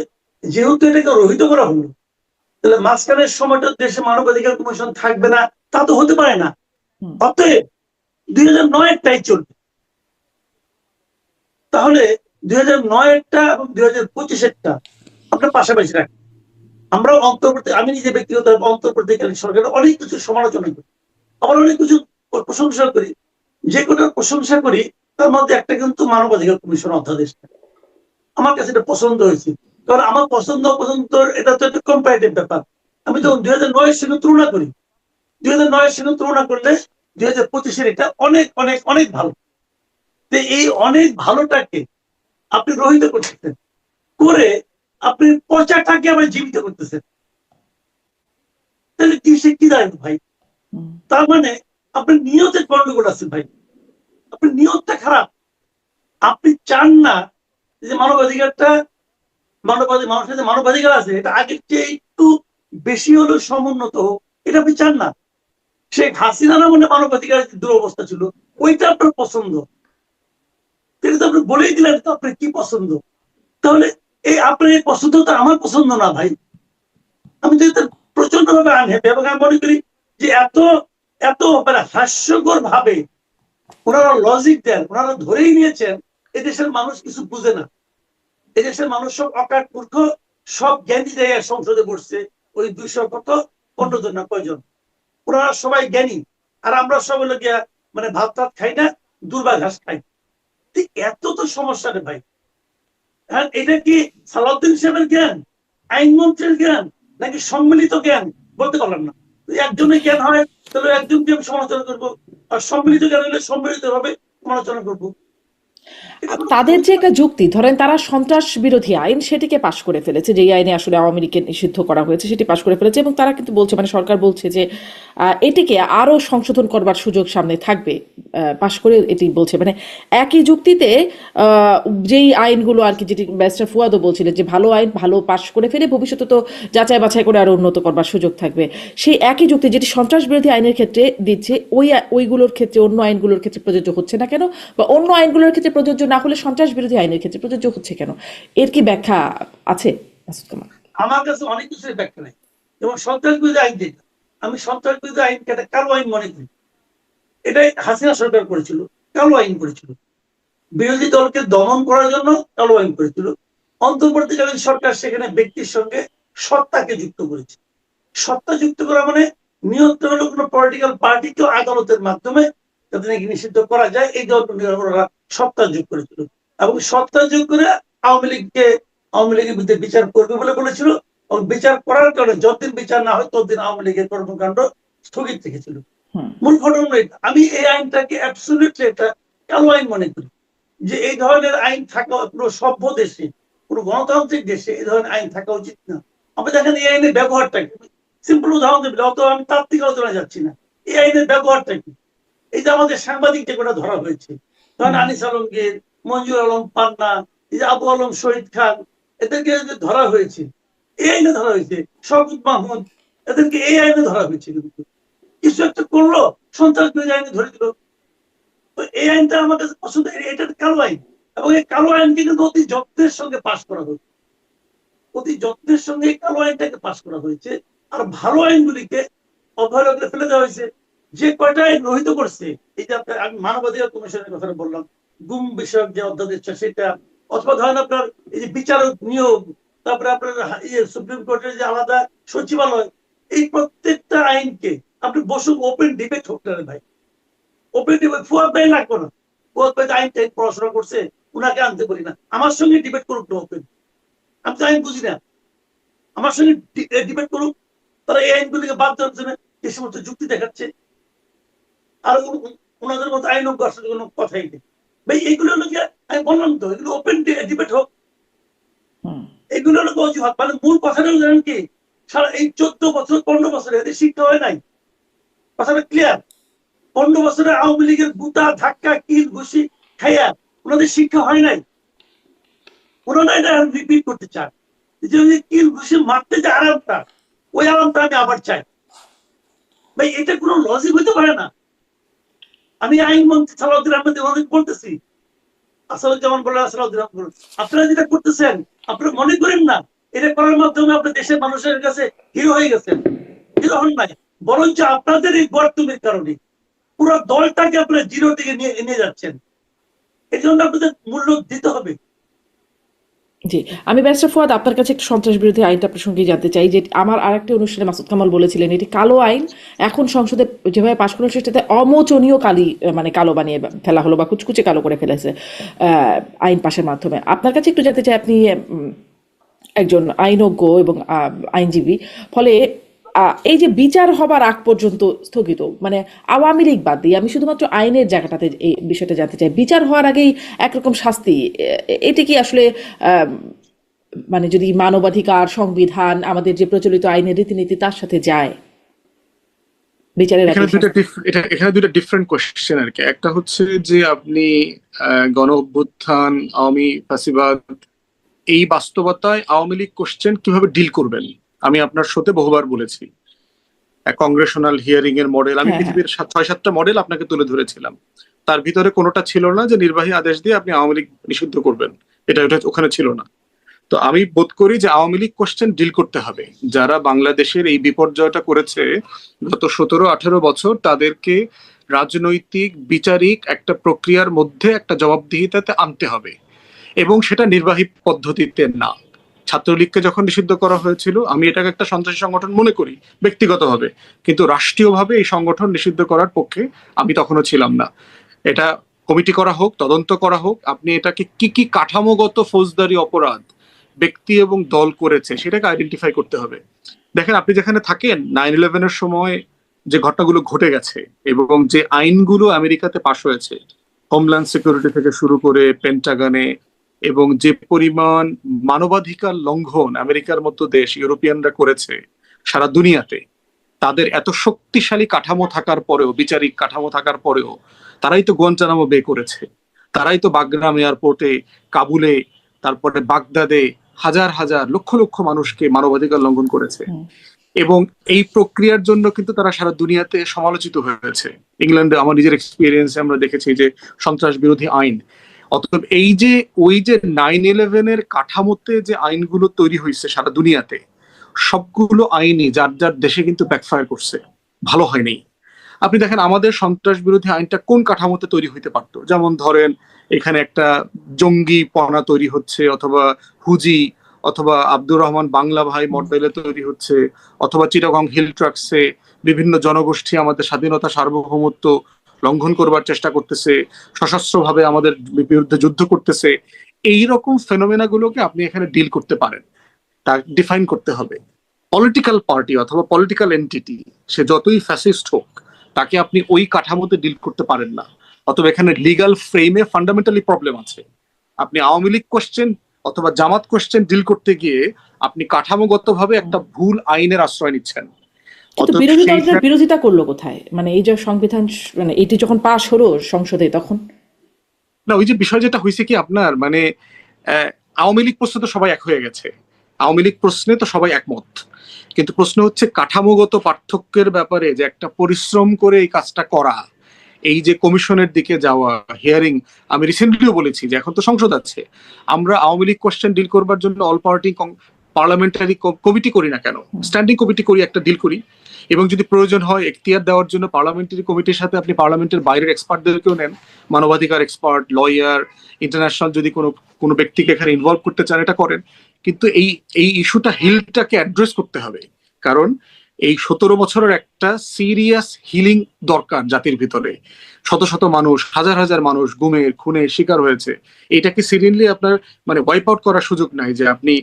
যেহেতু এটাকে রহিত করা হলো, তাহলে মাঝখানের সময়টা দেশে মানবাধিকার কমিশন থাকবে না, তা তো হতে পারে না। অতএব 2009-টাই চলবে। তাহলে 2009-টা এবং 2025-এরটা আপনার পাশাপাশি রাখেন। আমরা আমি নিজে ব্যক্তিগত অন্তর্বর্তীকালীন সরকারের অনেক কিছু সমালোচনা করি, আবার অনেক কিছু প্রশংসা করি। যে কোনো প্রশংসা করি তার মধ্যে একটা কিন্তু মানবাধিকার কমিশন অধ্যাদেশটা আমার কাছে এটা পছন্দ হয়েছে। কারণ আমার পছন্দ অপছন্দ এটা তো একটা কম্পারেটিভ ব্যাপার। আমি যখন 2009-এর সঙ্গে তুলনা করি, 2009-এর সঙ্গে তুলনা করলে 2025-এর এটা অনেক অনেক অনেক ভালো। এই অনেক ভালোটাকে আপনি রহিত করতেছেন, করে আপনি পচাটাকে আবার জীবিত করতেছেন। তাহলে কি সে কি দাঁড়াবে ভাই? তার মানে আপনার নিয়তের গন্ডগোল আছে ভাই, আপনার নিয়তটা খারাপ। আপনি চান না যে মানবাধিকারটা, মানুষের যে মানবাধিকার আছে এটা আগের চেয়ে একটু বেশি হলেও সমুন্নত হোক, এটা আপনি চান না। শেখ হাসিনার মনে মানবাধিকার দুরবস্থা ছিল, ওইটা আপনার পছন্দ, সেটা তো আপনি বলেই দিলেন তো আপনার কি পছন্দ। তাহলে এই আপনার এই পছন্দটা আমার পছন্দ না ভাই। আমি তো এতে প্রচন্ড ভাবে আনহ্যাপি, এবং আমি মনে করি যে এত এত মানে হাস্যকর ভাবে ওনারা লজিক দেন, ওনারা ধরেই নিয়েছেন এদেশের মানুষ কিছু বুঝে না, এদেশের মানুষ সব অকাট মূর্খ, সব জ্ঞানী জায়গায় সংসদে বসছে, ওই 215 জন না কয়জন, ওনারা সবাই জ্ঞানী, আর আমরা সব হলো গিয়া মানে ভাত টাত খাই না, দুর্বা ঘাস খাই। এত তো সমস্যা রে ভাই। হ্যাঁ, এটা কি সালাউদ্দিন সাহেবের জ্ঞান, আইনমন্ত্রীর জ্ঞান, নাকি সম্মিলিত জ্ঞান? বলতে পারলাম না। একজনের জ্ঞান হয় তাহলে একজনকে আমি সমালোচনা করবো, আর সম্মিলিত জ্ঞান হলে সম্মিলিত ভাবে সমালোচনা করবো। তাদের যে একটা যুক্তি, ধরেন তারা সন্ত্রাস বিরোধী আইন সেটিকে পাশ করে ফেলেছে, যেই আইনে আসলে আওয়ামী লীগকে নিষিদ্ধ করা হয়েছে সেটি পাশ করে ফেলেছে, এবং তারা কিন্তু বলছে, মানে সরকার বলছে যে এটিকে আরো সংশোধন করবার সুযোগ সামনে থাকবে, পাশ করে এটি বলছে। মানে একই যুক্তিতে যেই আইনগুলো আর কি, যেটি ব্যারিস্টার ফুয়াদও বলছিলেন যে ভালো আইন ভালো পাশ করে ফেলে ভবিষ্যতে তো যাচাই বাছাই করে আরো উন্নত করবার সুযোগ থাকবে, সেই একই যুক্তি যেটি সন্ত্রাস বিরোধী আইনের ক্ষেত্রে দিচ্ছে, ওইগুলোর ক্ষেত্রে অন্য আইনগুলোর ক্ষেত্রে প্রযোজ্য হচ্ছে না কেন, বা অন্য আইনগুলোর ক্ষেত্রে প্রযোজ্য না হলে সন্ত্রাস বিরোধী আইনের ক্ষেত্রে প্রযোজ্য হচ্ছে কেন? এর কি ব্যাখ্যা আছে মাসুদ কামাল? আমার কাছে অনেক কিছুর ব্যাখ্যা নাই। যেমন সন্ত্রাস বিরোধী আইন, যেটা আমি সন্ত্রাস বিরোধী আইনকে একটা কালো আইন মনে করি। এটাই হাসিনা সরকার করেছিল, কালো আইন করেছিল, বিরোধী দলকে দমন করার জন্য কালো আইন করেছিল। অন্তর্বর্তীকালীন সরকার সেখানে ব্যক্তির সঙ্গে সত্তাকে যুক্ত করেছে। সত্তা যুক্ত করা মানে নিয়ন্ত্রণ হলো কোনো পলিটিক্যাল পার্টিকেও আদালতের মাধ্যমে যাতে নাকি নিষিদ্ধ করা যায়, এই ধরনের ওরা সত্তা যোগ করেছিল এবং সত্তা যোগ করে আওয়ামী লীগের বিরুদ্ধে বিচার করবে বলে বলেছিল এবং বিচার করার কারণে যতদিন বিচার না হয় ততদিন আওয়ামী লীগের কর্মকাণ্ড স্থগিত রেখেছিল। মূল ঘটনা এটা। আমি এই আইনটাকে অ্যাবসলিউটলি একটা কালো আইন মনে করি, যে এই ধরনের আইন থাকা পুরো সভ্য দেশে, পুরো গণতান্ত্রিক দেশে এই ধরনের আইন থাকা উচিত না। আপনি দেখেন এই আইনের ব্যবহারটা কি, সিম্পল উদাহরণ দেবেন, অত আমি তাত্ত্বিক আলোচনা যাচ্ছি না। এই আইনের ব্যবহারটা কি? এই যে আমাদের সাংবাদিক যে কটা ধরা হয়েছে, ধরেন আনিস আলমগীর, মঞ্জুর আলম পান্না, এই যে আবু আলম শহীদ খান, এদেরকে ধরা হয়েছে এই আইনে ধরা হয়েছে। শওকত মাহমুদ, এদেরকে এই আইনে ধরা হয়েছে। কিন্তু কিছু একটা করলো, সন্ত্রাস বিরোধী আইনে ধরে দিল। তো এই আইনটা আমার কাছে পছন্দ, এটা কালো আইন এবং এই কালো আইনকে কিন্তু অতি যত্নের সঙ্গে পাশ করা হয়েছে, অতি যত্নের সঙ্গে এই কালো আইনটাকে পাশ করা হয়েছে। আর ভালো আইনগুলিকে অবহেলা করে ফেলে দেওয়া হয়েছে। যে কয়টা আইন রহিত করছে, এই যে আমি মানবাধিকার কমিশনের কথা বললাম, গুম বিষয়ক যে অধ্যাদেশ সেটা, অথবা ধরেন আপনার এই যে বিচারক নিয়োগ, তারপরে আপনার সুপ্রিম কোর্টের যে আলাদা সচিবালয়, এই প্রত্যেকটা আইনকে আপনি বসুন, ওপেন ডিবেট হোক না ভাই, ওপেন ডিবেট। ফুয়াদ ভাই লাগবে না, ফুয়াদ ভাই আইন টাইন পড়াশোনা করছে, উনাকে আনতে পারি না, আমার সঙ্গে ডিবেট করুক না ওপেন। আমি তো আইন বুঝি না, আমার সঙ্গে ডিবেট করুক। তারা এই আইনগুলিকে বাদ দেওয়ার জন্য যে সমস্ত যুক্তি দেখাচ্ছে, আর ওনাদের মতো আইন আসলে কোনো কথাই নেই ভাই। এইগুলো হলো, আমি বললাম তো, এগুলো ওপেন ডিবেট হোক। এগুলো হলো অজুহাত। মানে মূল কথাটা জানেন কি, সারা এই 14 বছর 15 বছরে এদের শিক্ষা হয় নাই। কথাটা ক্লিয়ার। 15 বছরে আওয়ামী লীগের গুতা ধাক্কা কিল ঘুষি খাইয়া ওনাদের শিক্ষা হয় নাই। ওনারা এটা রিপিট করতে চান, যে কিল ঘুষি মারতে যে আরামটা, ওই আরামটা আমি আবার চাই ভাই। এটা কোনো লজিক হইতে পারে না। আমি আইনমন্ত্রী সালাউদ্দিন আহমেদ অনেক বলতেছি, আসাদুজ্জামান বলে, আসাদুদ্দিন আহমেদ বলে, আপনারা যেটা করতেছেন আপনারা মনে করেন না এটা করার মাধ্যমে আপনার দেশের মানুষের কাছে হিরো হয়ে গেছেন। হিরো হন নাই, বরঞ্চ আপনাদের এই গর্তুমির কারণে পুরো দলটাকে আপনারা জিরো থেকে নিয়ে যাচ্ছেন। এই জন্য আপনাদের মূল্য দিতে হবে। জি, আমি ব্যারিস্টার ফুয়াদ আপনার কাছে একটু সন্ত্রাস বিরোধী আইনটা প্রসঙ্গে জানতে চাই। যে আমার আরেকটি অনুষ্ঠানে মাসুদ কামাল বলেছিলেন এটি কালো আইন, এখন সংসদে যেভাবে পাশ করা হচ্ছে সেটাতে অমোচনীয় মানে কালো বানিয়ে ফেলা হলো বা কুচকুচে কালো করে ফেলেছে আইন পাশের মাধ্যমে। আপনার কাছে একটু জানতে চাই, আপনি একজন আইনজ্ঞ এবং আইনজীবী, ফলে এই যে বিচার হবার আগ পর্যন্ত স্থগিত, মানে আওয়ামী লীগ বাদ দিয়ে আমি শুধুমাত্র আইনের জায়গাটাতে এই বিষয়টা জানতে চাই, বিচার হওয়ার আগেই একরকম শাস্তি, এটি কি আসলে মানে যদি মানবাধিকার, সংবিধান, আমাদের যে প্রচলিত আইনের রীতিনীতি তার সাথে যায় বিচারের এখানে দুইটা ডিফারেন্ট কোশ্চেন আর কি। একটা হচ্ছে যে আপনি গণ অভ্যুত্থান, আওয়ামী ফ্যাসিবাদ, এই বাস্তবতায় আওয়ামী লীগ কোশ্চেন কিভাবে ডিল করবেন। আমি আপনার শোতে বহুবার বলেছি, কংগ্রেশনাল হিয়ারিং এর মডেল, আমি পৃথিবীর 6-7টা মডেল আপনাকে তুলে ধরেছিলাম। তার ভিতরে কোনোটা ছিল না যে নির্বাহী আদেশ দিয়ে আপনি আওয়ামী লীগ নিষিদ্ধ করবেন, এটা ওখানে ছিল না। তো আমি বোধ করি যে আওয়ামী লীগ কোশ্চেন ডিল করতে হবে। যারা বাংলাদেশের এই বিপর্যয়টা করেছে গত 17-18 বছর, তাদেরকে রাজনৈতিক বিচারিক একটা প্রক্রিয়ার মধ্যে একটা জবাবদিহিতাতে আনতে হবে, এবং সেটা নির্বাহী পদ্ধতিতে না। ছাত্রলীগকে যখন নিষিদ্ধ করা হয়েছিল, আমি এটাকে একটা সন্ত্রাসী সংগঠন মনে করি ব্যক্তিগতভাবে, কিন্তু রাষ্ট্রীয়ভাবে এই সংগঠন নিষিদ্ধ করার পক্ষে আমি তখনও ছিলাম না। এটা কমিটি করা হোক, তদন্ত করা হোক, আপনি এটাকে কি কি কাঠামোগত ফৌজদারি অপরাধ ব্যক্তি এবং দল করেছে সেটাকে আইডেন্টিফাই করতে হবে। দেখেন, আপনি যেখানে থাকেন, 9/11 এর সময় যে ঘটনাগুলো ঘটে গেছে এবং যে আইনগুলো আমেরিকাতে পাশ হয়েছে, হোমল্যান্ড সিকিউরিটি থেকে শুরু করে পেন্টাগনে, এবং যে পরিমাণ মানবাধিকার লঙ্ঘন আমেরিকার মতো দেশ, ইউরোপিয়ানরা করেছে সারা দুনিয়াতে, তাদের এত শক্তিশালী কাঠামো থাকার পরেও, বিচারিক কাঠামো থাকার পরেও, তারাই তো গুয়ান্টানামো বে করেছে, তারাই তো বাগরাম এয়ারপোর্টে, কাবুলে, তারপরে বাগদাদে হাজার হাজার লক্ষ লক্ষ মানুষকে মানবাধিকার লঙ্ঘন করেছে। এবং এই প্রক্রিয়ার জন্য কিন্তু তারা সারা দুনিয়াতে সমালোচিত হয়েছে। ইংল্যান্ডে আমার নিজের এক্সপিরিয়েন্সে আমরা দেখেছি যে সন্ত্রাস বিরোধী আইন। অতএব এই যে ওই যে 9/11 এর কাঠামোতে যে আইনগুলো তৈরি হয়েছে সারা দুনিয়াতে, সবগুলো আইনই যার যার দেশে কিন্তু ব্যাকফায়ার করছে, ভালো হয়নি। আপনি দেখেন আমাদের সন্ত্রাস বিরোধী আইনটা কোন কাঠামোতে তৈরি হইতে পারতো, যেমন ধরেন এখানে একটা জঙ্গি পনা তৈরি হচ্ছে, অথবা হুজি, অথবা আব্দুর রহমান বাংলা ভাই মডেলে তৈরি হচ্ছে, অথবা চিটাগং হিল ট্রাক্সে বিভিন্ন জনগোষ্ঠী আমাদের স্বাধীনতা, সার্বভৌমত্ব, লঙ্ঘন করবার চেষ্টা করতেছে, সশস্ত্রভাবে আমাদের বিরুদ্ধে যুদ্ধ করতেছে, এইরকম ফেনোমেনাগুলোকে আপনি এখানে ডিল করতে পারেন। তা ডিফাইন করতে হবে। পলিটিক্যাল পার্টি অথবা পলিটিক্যাল এন্টিটি, সে যতই ফ্যাসিস্ট হোক, তাকে আপনি ওই কাঠামোতে ডিল করতে পারেন না। অথবা এখানে লিগাল ফ্রেমে ফান্ডামেন্টালি প্রবলেম আছে। আপনি আওয়ামী লীগ কোশ্চেন অথবা জামাত কোশ্চেন ডিল করতে গিয়ে আপনি কাঠামোগতভাবে একটা ভুল আইনের আশ্রয় নিচ্ছেন। কিন্তু অতএব বিরোধী সেই দলরা বিরোধিতা করলো কোথায়? মানে এই যে সংবিধান মানে এটি যখন পাশ হলো সংসদে তখন না, ওই যে বিষয় যেটা হয়েছে কি আপনার মানে আওয়ামী লীগ প্রশ্নে তো সবাই এক হয়ে গেছে, আওয়ামী লীগ প্রশ্নে তো সবাই একমত, কিন্তু প্রশ্ন হচ্ছে কাঠামোগত পার্থক্যের ব্যাপারে যে একটা পরিশ্রম করে এই কাজটা করা, এই যে কমিশনের দিকে যাওয়া, হিয়ারিং। আমি রিসেন্টলিও বলেছি যে এখন তো সংসদ আছে, আমরা আওয়ামী লীগ কোশ্চেন ডিল করবার জন্য অল পার্টি পার্লামেন্টারি কমিটি করি না কেন, স্ট্যান্ডিং কমিটি করি, একটা ডিল করি। এবং যদি প্রয়োজন হয় এখতিয়ার দেওয়ার জন্য পার্লামেন্টারি কমিটির সাথে আপনি পার্লামেন্টের বাইরের এক্সপার্টদেরকেও নেন, মানবাধিকার এক্সপার্ট, লয়ার, ইন্টারন্যাশনাল, যদি কোনো ব্যক্তিকে এখানে ইনভলভ করতে চান এটা করেন। কিন্তু এই ইস্যুটা হিলটাকে অ্যাড্রেস করতে হবে, কারণ এই 17 বছরের একটা সিরিয়াস হিলিং দরকার জাতির ভিতরে। শত শত মানুষ, হাজার হাজার মানুষ গুমের খুনের শিকার হয়েছে। এটাকে সিরিয়াসলি আপনার মানে ওয়াইপ আউট করার সুযোগ নাই যে আপনি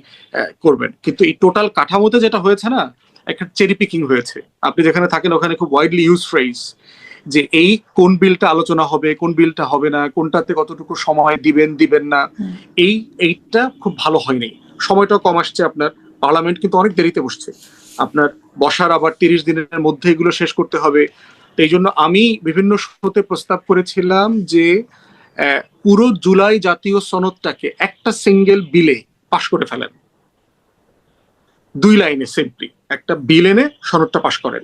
করবেন। কিন্তু এই টোটাল কাঠামোতে যেটা হয়েছে না, একটা চেরি পিকিং হয়েছে। আপনি যেখানে থাকেন ওখানে খুব ওয়াইডলি ইউজ ফ্রেজ যে এই কোন বিলটা আলোচনা হবে, কোন বিলটা হবে না, কোনটাতে কতটুকু সময় দিবেন না, এইটা খুব ভালো হয়নি। সময়টা কম আসছে আপনার, পার্লামেন্ট কিন্তু অনেক দেরিতে বসছে, আপনার বসার আবার 30 দিনের মধ্যে এগুলো শেষ করতে হবে। তো এই জন্য আমি বিভিন্ন শোতে প্রস্তাব করেছিলাম যে পুরো জুলাই জাতীয় সনদটাকে একটা সিঙ্গেল বিলে পাশ করে ফেলেন, 2 লাইনে সিম্পলি একটা বিল এনে সনদটা পাশ করেন।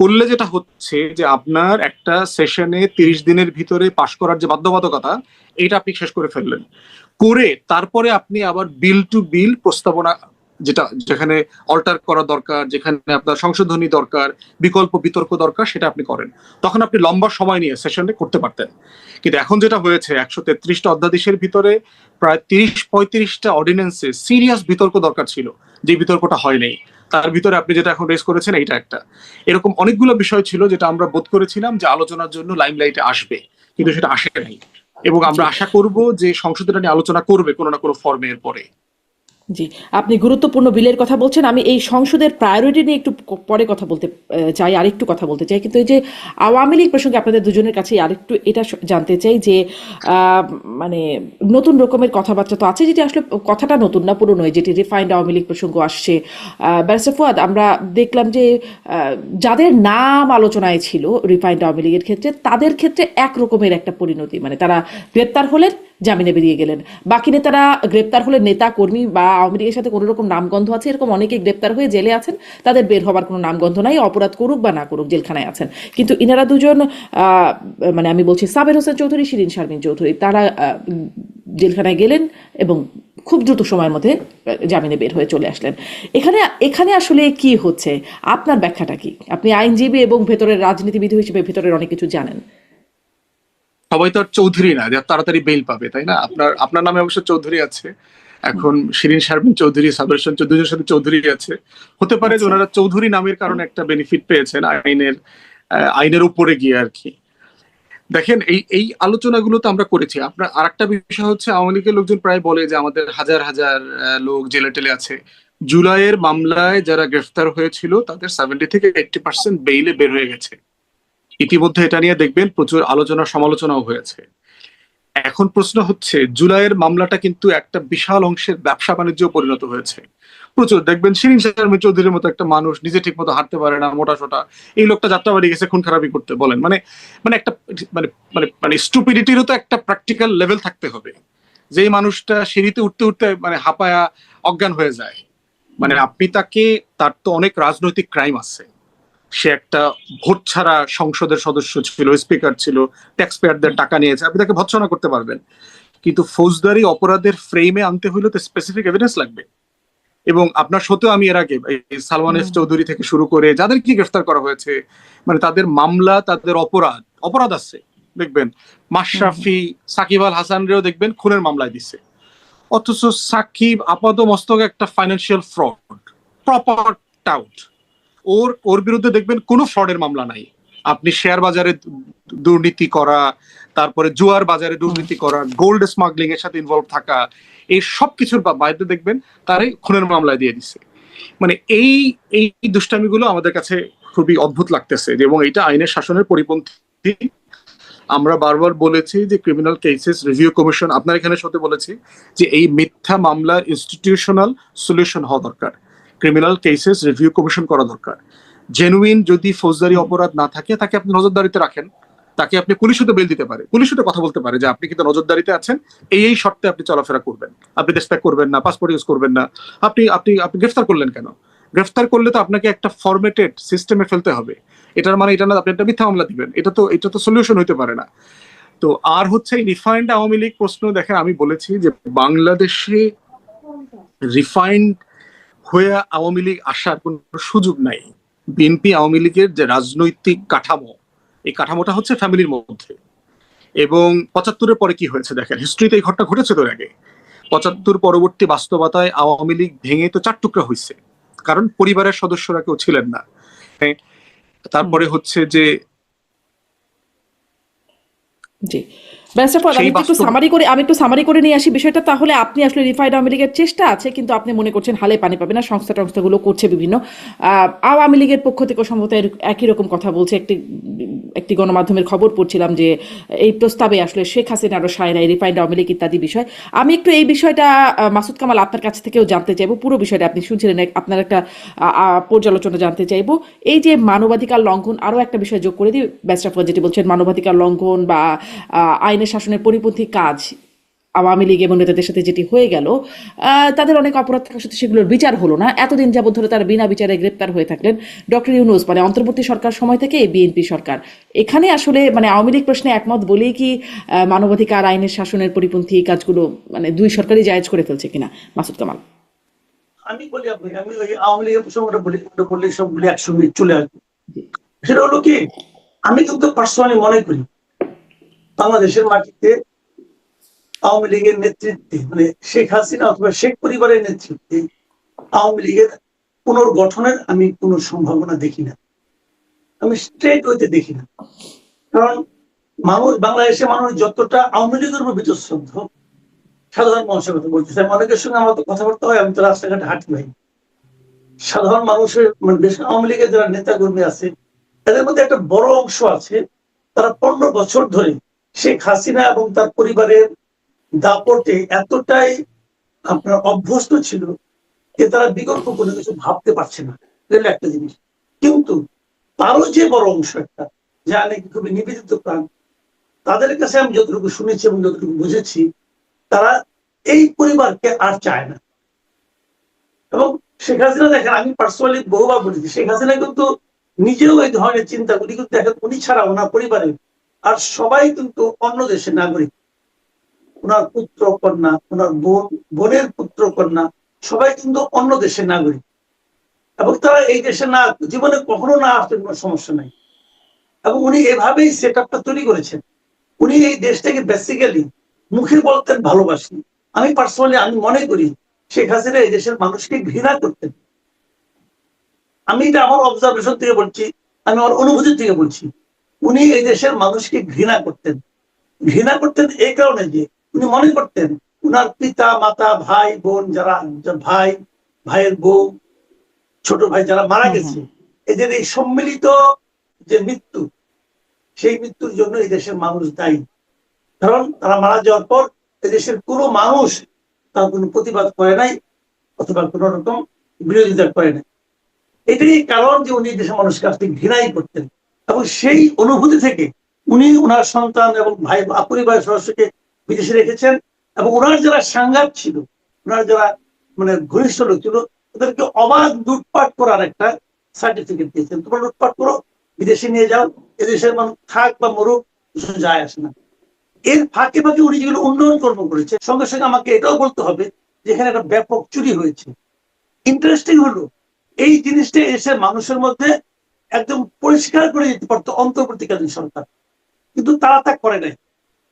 করলে যেটা হচ্ছে যে আপনার একটা সেশনে 30 দিনের ভিতরে পাশ করার যে বাধ্যবাধকতা, এটা আপনি শেষ করে ফেললেন। করে তারপরে আপনি আবার বিল টু বিল প্রস্তাবনা, যেখানে অল্টার করা দরকার, যেখানে আপনার সংশোধনী দরকার, বিকল্প বিতর্ক দরকার, সেটা আপনি করেন। তখন আপনি লম্বা সময় নিয়ে সেশনে করতে পারতেন। কিন্তু এখন যেটা হয়েছে, 133টা অধ্যাদেশের ভিতরে প্রায় 30-35টা অর্ডিন্যান্সে সিরিয়াস বিতর্ক দরকার ছিল, যে বিতর্কটা হয়নি। তার ভিতরে আপনি যেটা এখন রেজ করেছেন এইটা একটা। এরকম অনেকগুলো বিষয় ছিল যেটা আমরা বোধ করেছিলাম যে আলোচনার জন্য লাইমলাইটে আসবে, কিন্তু সেটা আসে নাই। এবং আমরা আশা করব যে সংসদ এটা নিয়ে আলোচনা করবে কোনো না কোনো ফর্মে এর পরে। জি, আপনি গুরুত্বপূর্ণ বিলের কথা বলছেন। আমি এই সংসদের প্রায়োরিটি নিয়ে একটু পরে কথা বলতে চাই, আরেকটু কথা বলতে চাই। কিন্তু এই যে আওয়ামী লীগ প্রসঙ্গে আপনাদের দুজনের কাছে আরেকটু এটা জানতে চাই যে মানে নতুন রকমের কথাবার্তা তো আছে, যেটি আসলে কথাটা নতুন না, পুরনোই, যেটি রিফাইন্ড আওয়ামী লীগ প্রসঙ্গ আসছে। ব্যারিস্টার ফুয়াদ, আমরা দেখলাম যে যাদের নাম আলোচনায় ছিল রিফাইন্ড আওয়ামী লীগের ক্ষেত্রে, তাদের ক্ষেত্রে এক রকমের একটা পরিণতি, মানে তারা গ্রেপ্তার হলেন, জামিনে বেরিয়ে গেলেন। বাকি নেতারা গ্রেপ্তার হলে নেতা কর্মী বা আওয়ামী লীগের সাথে কোনো রকম নামগন্ধ আছে এরকম অনেকে গ্রেপ্তার হয়ে জেলে আছেন, তাদের বের হবার কোনো নামগন্ধ নাই, অপরাধ করুক বা না করুক জেলখানায় আছেন। কিন্তু ইনারা দুজন মানে আমি বলছি সাবের হোসেন চৌধুরী, শিরিন শারমিন চৌধুরী, তারা জেলখানায় গেলেন এবং খুব দ্রুত সময়ের মধ্যে জামিনে বের হয়ে চলে আসলেন। এখানে আসলে কি হচ্ছে, আপনার ব্যাখ্যাটা কি? আপনি আইনজীবী এবং ভেতরের রাজনীতিবিদ হিসেবে ভেতরের অনেক কিছু জানেন। সবাই তো আর চৌধুরী না যে তাড়াতাড়ি বেল পাবে, তাই না? আপনার নামে অবশ্য চৌধুরী আছে, এখন শিরিন শারমিন চৌধুরী, সাবের হোসেন চৌধুরীর সাথে চৌধুরী আছে। হতে পারে যে ওনারা চৌধুরী নামের কারণে একটা বেনিফিট পেয়েছেন আইনের উপরে গিয়ে আর কি। দেখেন, এই আলোচনাগুলো তো আমরা করেছি। আপনার আরেকটা বিষয় হচ্ছে, আওয়ামী লীগের লোকজন প্রায় বলে যে আমাদের হাজার হাজার লোক জেলে টেলে আছে। জুলাইয়ের মামলায় যারা গ্রেফতার হয়েছিল তাদের 70 থেকে 80% বেইলে বের হয়ে গেছে। ইতিমধ্যে এটা নিয়ে দেখবেন প্রচুর আলোচনা সমালোচনাও হয়েছে। এখন প্রশ্ন হচ্ছে, জুলাইয়ের মামলাটা কিন্তু একটা বিশাল অংশের ব্যবসা বাণিজ্য পরিণত হয়েছে। প্রচুর দেখবেন শিরিন শারমিন চৌধুরীর মতো একটা মানুষ, নিজে ঠিক মতো হাঁটতে পারে না, মোটা সোটা, এই লোকটা যাত্রাবাড়ি গেছে খুন খারাপি করতে, বলেন মানে মানে একটা মানে মানে মানে স্টুপিডিটিরও তো একটা প্র্যাকটিক্যাল লেভেল থাকতে হবে। যেই মানুষটা সিঁড়িতে উঠতে উঠতে মানে হাঁপায়া অজ্ঞান হয়ে যায়, মানে আপনি তার তো অনেক রাজনৈতিক ক্রাইম আছে। সে একটা ভোট ছাড়া সংসদের সদস্য ছিল, স্পিকার ছিল, ট্যাক্স পেয়ারদের টাকা নিয়েছে, আপনি তাকে ভৎসনা করতে পারবেন। কিন্তু ফৌজদারি অপরাধের ফ্রেমে আনতে হইলে তো স্পেসিফিক এভিডেন্স লাগবে। এবং আপনার সত্ত্বেও আমি এর আগে সালমান এফ চৌধুরী থেকে শুরু করে যাদের কি গ্রেফতার করা হয়েছে, মানে তাদের মামলা, তাদের অপরাধ আছে দেখবেন। মাশরাফি, সাকিব আল হাসানরেও দেখবেন খুনের মামলায় দিচ্ছে, অথচ সাকিব আপাত মস্তক একটা ফাইন্যান্সিয়াল ফ্রড, প্রপার টাউট। ওর বিরুদ্ধে দেখবেন কোনো ফ্রডের মামলা নাই। আপনি শেয়ার বাজারে দুর্নীতি করা, তারপরে জুয়ার বাজারে দুর্নীতি করা, গোল্ড স্মাগলিং এর সাথে ইনভলভ থাকা, এই সব কিছুর বাইরে দেখবেন তারাই খুনের মামলায় দিয়ে দিচ্ছে। মানে এই এই দুষ্টামিগুলো আমাদের কাছে খুবই অদ্ভুত লাগতেছে, এবং এটা আইনের শাসনের পরিপন্থী। আমরা বারবার বলেছি যে ক্রিমিনাল কেসেস রিভিউ কমিশন, আপনার এখানে সাথে বলেছি যে এই মিথ্যা মামলার ইনস্টিটিউশনাল সলিউশন হওয়া দরকার, ক্রিমিনাল কেসেস রিভিউ কমিশন করা দরকার। জেনুইন যদি ফৌজদারি অপরাধ না থাকে তাকে আপনি নজরদারিতে রাখেন, তাকে আপনি পুলিশও বেল দিতে পারে, পুলিশও কথা বলতে পারে যে আপনি কিন্তু নজরদারিতে আছেন, এই শর্তে আপনি চলাফেরা করবেন, আপনি দেশত্যাগ করবেন না, পাসপোর্ট ইউজ করবেন না। আপনি আপনি আপনি গ্রেফতার করলেন কেন? গ্রেফতার করলে তো আপনাকে একটা ফরম্যাটেড সিস্টেমে ফেলতে হবে। এটার মানে এটা না আপনি একটা মিথ্যা মামলা দিবেন, এটা তো সলিউশন হইতে পারে না। তো আর হচ্ছে রিফাইন্ড আওয়ামী লীগ প্রশ্ন, দেখেন আমি বলেছি যে বাংলাদেশে রিফাইন্ড হয়ে আওয়ামী লীগ আসার কোনো সুযোগ নাই। বিএনপি আওয়ামী লীগের যে রাজনৈতিক কাঠামো, এই কাঠামোটা হচ্ছে ফ্যামিলির মধ্যে। এবং ৭৫-এর পরে কি হয়েছে দেখেন, হিস্ট্রিতে এই ঘটনা ঘটেছে তো আগে। ৭৫ পরবর্তী বাস্তবতায় আওয়ামী লীগ ভেঙে তো ৪ টুকরা হয়েছে, কারণ পরিবারের সদস্যরা কেউ ছিলেন না। তারপরে হচ্ছে যে জি ব্যারিস্টার ফরহাদ, আমি একটু সামারি করে নিয়ে আসি বিষয়টা। তাহলে আপনি আসলে রিফাইন্ড আওয়ামী লীগের চেষ্টা আছে, কিন্তু আপনি মনে করছেন হালে পানি পাবে না, সংস্থাগুলো করছে বিভিন্ন। আওয়ামী লীগের পক্ষ থেকে সম্ভবত একই রকম কথা বলছে। একটি গণমাধ্যমের খবর পড়ছিলাম যে এই প্রস্তাবে আসলে শেখ হাসিনা আরো সায়রাই, রিফাইন্ড আওয়ামী লীগ ইত্যাদি বিষয়। আমি একটু এই বিষয়টা মাসুদ কামাল আপনার কাছ থেকেও জানতে চাইবো, পুরো বিষয়টা আপনি শুনছিলেন, আপনার একটা পর্যালোচনা জানতে চাইবো। এই যে মানবাধিকার লঙ্ঘন, আরো একটা বিষয় যোগ করে দিই ব্যারিস্টার ফরহাদ যেটি বলছেন, মানবাধিকার লঙ্ঘন বা আইনের শাসনের পরিপন্থী কাজ আওয়ামী লীগ এবং নেতাদের সাথে যেটি হয়ে গেল, তাদের অনেক অপরাধ থাকার সাথে সেগুলোর বিচার হলো না, এতদিন যাবৎ ধরে তারা বিনা বিচারে গ্রেপ্তার হয়ে থাকলেন। ডক্টর ইউনূস মানে অন্তর্বর্তী সরকার সময় থেকে এই বিএনপি সরকার এখানে আসলে মানে আওয়ামী লীগ প্রশ্নে একমত বলেই কি মানবাধিকার আইনের শাসনের পরিপন্থী কাজগুলো মানে দুই সরকারই জায়েজ করে ফেলছে কিনা? মাসুদ কামাল। আমি বলি আপনাকে, আমি ওই আওয়ামী লীগের প্রসঙ্গটা বললে সবগুলি একসঙ্গে চলে আসবে। সেটা হলো কি, আমি কিন্তু পার্সোনালি মনে করি বাংলাদেশের মাটিতে আওয়ামী লীগের নেতৃত্বে, মানে শেখ হাসিনা অথবা শেখ পরিবারের নেতৃত্বে আওয়ামী লীগের পুনর্গঠনের আমি কোনো সম্ভাবনা দেখি না, আমি স্ট্রেট ওয়েতে দেখি না। কারণ মানুষ, বাংলাদেশের মানুষ যতটা আওয়ামী লীগের উপর বীতশ্রদ্ধ, সাধারণ মানুষের কথা বলতেছে, অনেকের সঙ্গে আমার তো কথাবার্তা হয়, আমি তো রাস্তাঘাটে হাঁটি ভাই, সাধারণ মানুষের মানে দেশ আওয়ামী লীগের যারা নেতা কর্মী আছে তাদের মধ্যে একটা বড় অংশ আছে, তারা 15 বছর ধরে শেখ হাসিনা এবং তার পরিবারের দাপটে এতটাই আপনার অভ্যস্ত ছিল যে তারা বিকল্প কোনো কিছু ভাবতে পারছে না। এটা একটা জিনিস। কিন্তু তারও যে বড় অংশ একটা, যা নাকি খুবই নিবেদিত প্রাণ, তাদের কাছে আমি যতটুকু শুনেছি এবং যতটুকু বুঝেছি, তারা এই পরিবারকে আর চায় না। এবং শেখ হাসিনা দেখেন, আমি পার্সোনালি বহুবার বলেছি, শেখ হাসিনা কিন্তু নিজেও এই ধরনের চিন্তা করি, কিন্তু দেখেন উনি ছাড়া ওনার পরিবারের আর সবাই কিন্তু অন্য দেশের নাগরিক। ওনার পুত্র কন্যা, ওনার বোনের পুত্র কন্যা সবাই কিন্তু অন্য দেশের নাগরিক, এবং তারা এই দেশে না জীবনে কখনো না আসতে কোনো সমস্যা নাই। এবং উনি এভাবেই সেট আপটা তৈরি করেছেন। উনি এই দেশটাকে বেসিক্যালি মুখে বলতেন ভালোবাসি। আমি পার্সোনালি আমি মনে করি শেখ হাসিনা এই দেশের মানুষকে ঘৃণা করতেন। আমি এটা আমার অবজারভেশন থেকে বলছি, আমি আমার অনুভূতি থেকে বলছি। উনি এই দেশের মানুষকে ঘৃণা করতেন। ঘৃণা করতেন এই কারণে যে উনি মনে করতেন উনার পিতা মাতা ভাই বোন, যারা ভাই, ভাইয়ের বউ, ছোট ভাই যারা মারা গেছে, এদের এই সম্মিলিত যে মৃত্যু, সেই মৃত্যুর জন্য এই দেশের মানুষ দায়ী। কারণ তারা মারা যাওয়ার পর এদেশের কোনো মানুষ তার কোনো প্রতিবাদ করে নাই অথবা কোন রকম বিরোধিতা করে নাই। এটাই কারণ যে উনি দেশের মানুষের কাছ থেকে ঘৃণাই করতেন। এবং সেই অনুভূতি থেকে উনি ওনার সন্তান এবং ভাই পরিবারের সদস্যকে বিদেশে রেখেছেন। এবং ওনার যারা সাংঘাত ছিল, ওনার যারা মানে ঘনিষ্ঠ লোক ছিল, ওদেরকে অবাধ লুটপাট করার একটা সার্টিফিকেট দিয়েছেন। তোমরা লুটপাট করো, বিদেশে নিয়ে যাও, এদেশের মানুষ থাক বা মরুক কিছু যায় আসে না। এর ফাঁকে ফাঁকে উনি যেগুলো উন্নয়ন কর্ম করেছে, সঙ্গে সঙ্গে আমাকে এটাও বলতে হবে যে এখানে একটা ব্যাপক চুরি হয়েছে। ইন্টারেস্টিং হলো এই জিনিসটা এসে মানুষের মধ্যে একদম পরিষ্কার করে দিতে পারতো অন্তর্বর্তীকালীন সরকার, কিন্তু তারা তা করে নাই।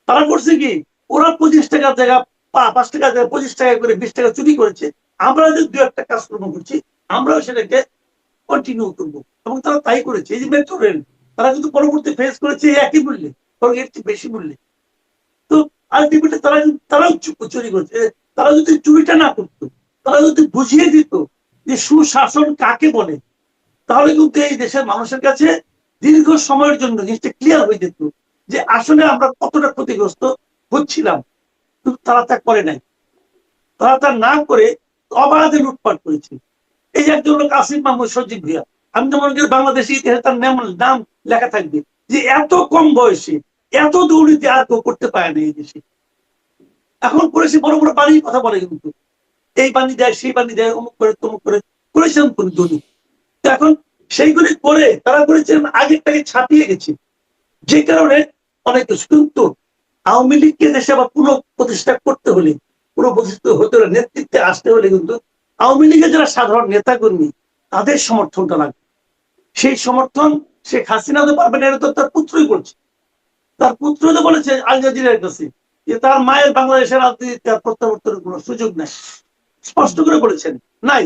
তারা করছে কি, ওরা 25 টাকার জায়গা 5 টাকা জায়গা 25 টাকা করে 20 টাকা চুরি করেছে। আমরা যে দু একটা কাজকর্ম করছি, আমরাও সেটাকে কন্টিনিউ করবো, এবং তারা তাই করেছে। এই যে মেট্রো রেল, তারা কিন্তু পরবর্তী ফেস করেছে এই একই মূল্যে, বরং এর চেয়ে বেশি মূল্যে। তো আলটিমেটলি তারাও চুরি করছে। তারা যদি চুরিটা না করতো, তারা যদি বুঝিয়ে দিত যে সুশাসন কাকে বলে, তাহলে কিন্তু এই দেশের মানুষের কাছে দীর্ঘ সময়ের জন্য জিনিসটা ক্লিয়ার হয়ে যেত যে আসলে আমরা কতটা ক্ষতিগ্রস্ত হচ্ছিলাম। কিন্তু তারা তা করে নাই। তারা তা না করে অবাধে লুটপাট করেছে। এই একজন লোক আসিফ মাহমুদ সজীব ভুইয়া, আমি তো মনে করি বাংলাদেশি ইতিহাসে তার নাম লেখা থাকবে যে এত কম বয়সে এত দুর্নীতি আর কেউ করতে পারে না এই দেশে। এখন করেছে বড় বড় বাণীর কথা বলে, কিন্তু এই বাণী দেয় সেই বাণী দেয়, অমুক করে তমুক করে করেছেন কোন দুর্নীতি। তো এখন সেইগুলি করে তারা করেছেন আগেরটাকে ছাপিয়ে গেছে, যে কারণে অনেক কিছু। কিন্তু আওয়ামী লীগকে দেশে আবার পুনঃ প্রতিষ্ঠা করতে হলে, পুনঃপ্রতিষ্ঠিত হতে হলে, নেতৃত্বে আসতে হলে কিন্তু আওয়ামী লীগের যারা সাধারণ নেতাকর্মী তাদের সমর্থনটা লাগবে। সেই সমর্থন শেখ হাসিনা তো পারবে না, এটা তো তার পুত্রই করছে। তার পুত্র তো বলেছে আল জাজিরার কাছে যে তার মায়ের বাংলাদেশের রাজনীতিতে প্রত্যাবর্তনের কোনো সুযোগ নাই, স্পষ্ট করে বলেছেন নাই।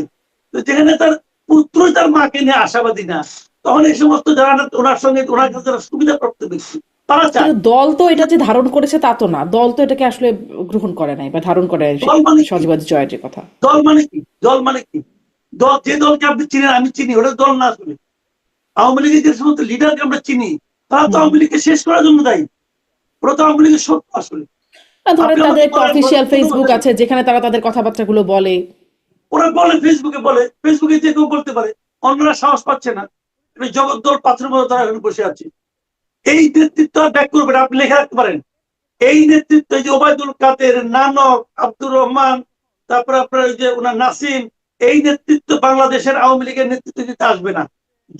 তো যেখানে তার পুত্রই তার মাকে নিয়ে আশাবাদী না, তখন এই সমস্ত যারা ওনার সঙ্গে ওনার কাছে যারা সুবিধাপ্রাপ্ত ব্যক্তি তারা চায়। কিন্তু দল তো এটা যে ধারণ করেছে তা তো না, দল তো এটাকে আসলে গ্রহণ করে নাই বা ধারণ করে নাই। দল মানে কি? সজীবাদি জয়ের যে কথা, দল মানে কি? দল মানে কি? দল, যে দলকে আপনি চিনেন আমি চিনি, ওটা দল না। আসলে আওয়ামী লীগের যে সমস্ত লিডারকে আমরা চিনি, তারা তো আওয়ামী লীগকে শেষ করার জন্য দায়ী। ওরা তো আওয়ামী লীগের শত্রু আসলে। ধরেন আপনি তাদের আমাকে একটা বলেন, অফিসিয়াল ফেসবুক আছে যেখানে তারা তাদের কথাবার্তাগুলো বলে। ওরা বলে ফেসবুকে, বলে ফেসবুকে যে কেউ বলতে পারে, অন্যরা সাহস পাচ্ছে না। জগদ্দল পাত্রের মতো তারা এখানে বসে আছে। এই নেতৃত্ব ব্যাক করবেন, আপনি লেখা রাখতে পারেন। এই নেতৃত্ব, এই যে ওবায়দুল কাদের, নানক, আব্দুর রহমান, তারপরে আপনার ওই যে ওনার নাসিম, এই নেতৃত্ব বাংলাদেশের আওয়ামী লীগের নেতৃত্ব দিতে আসবে না।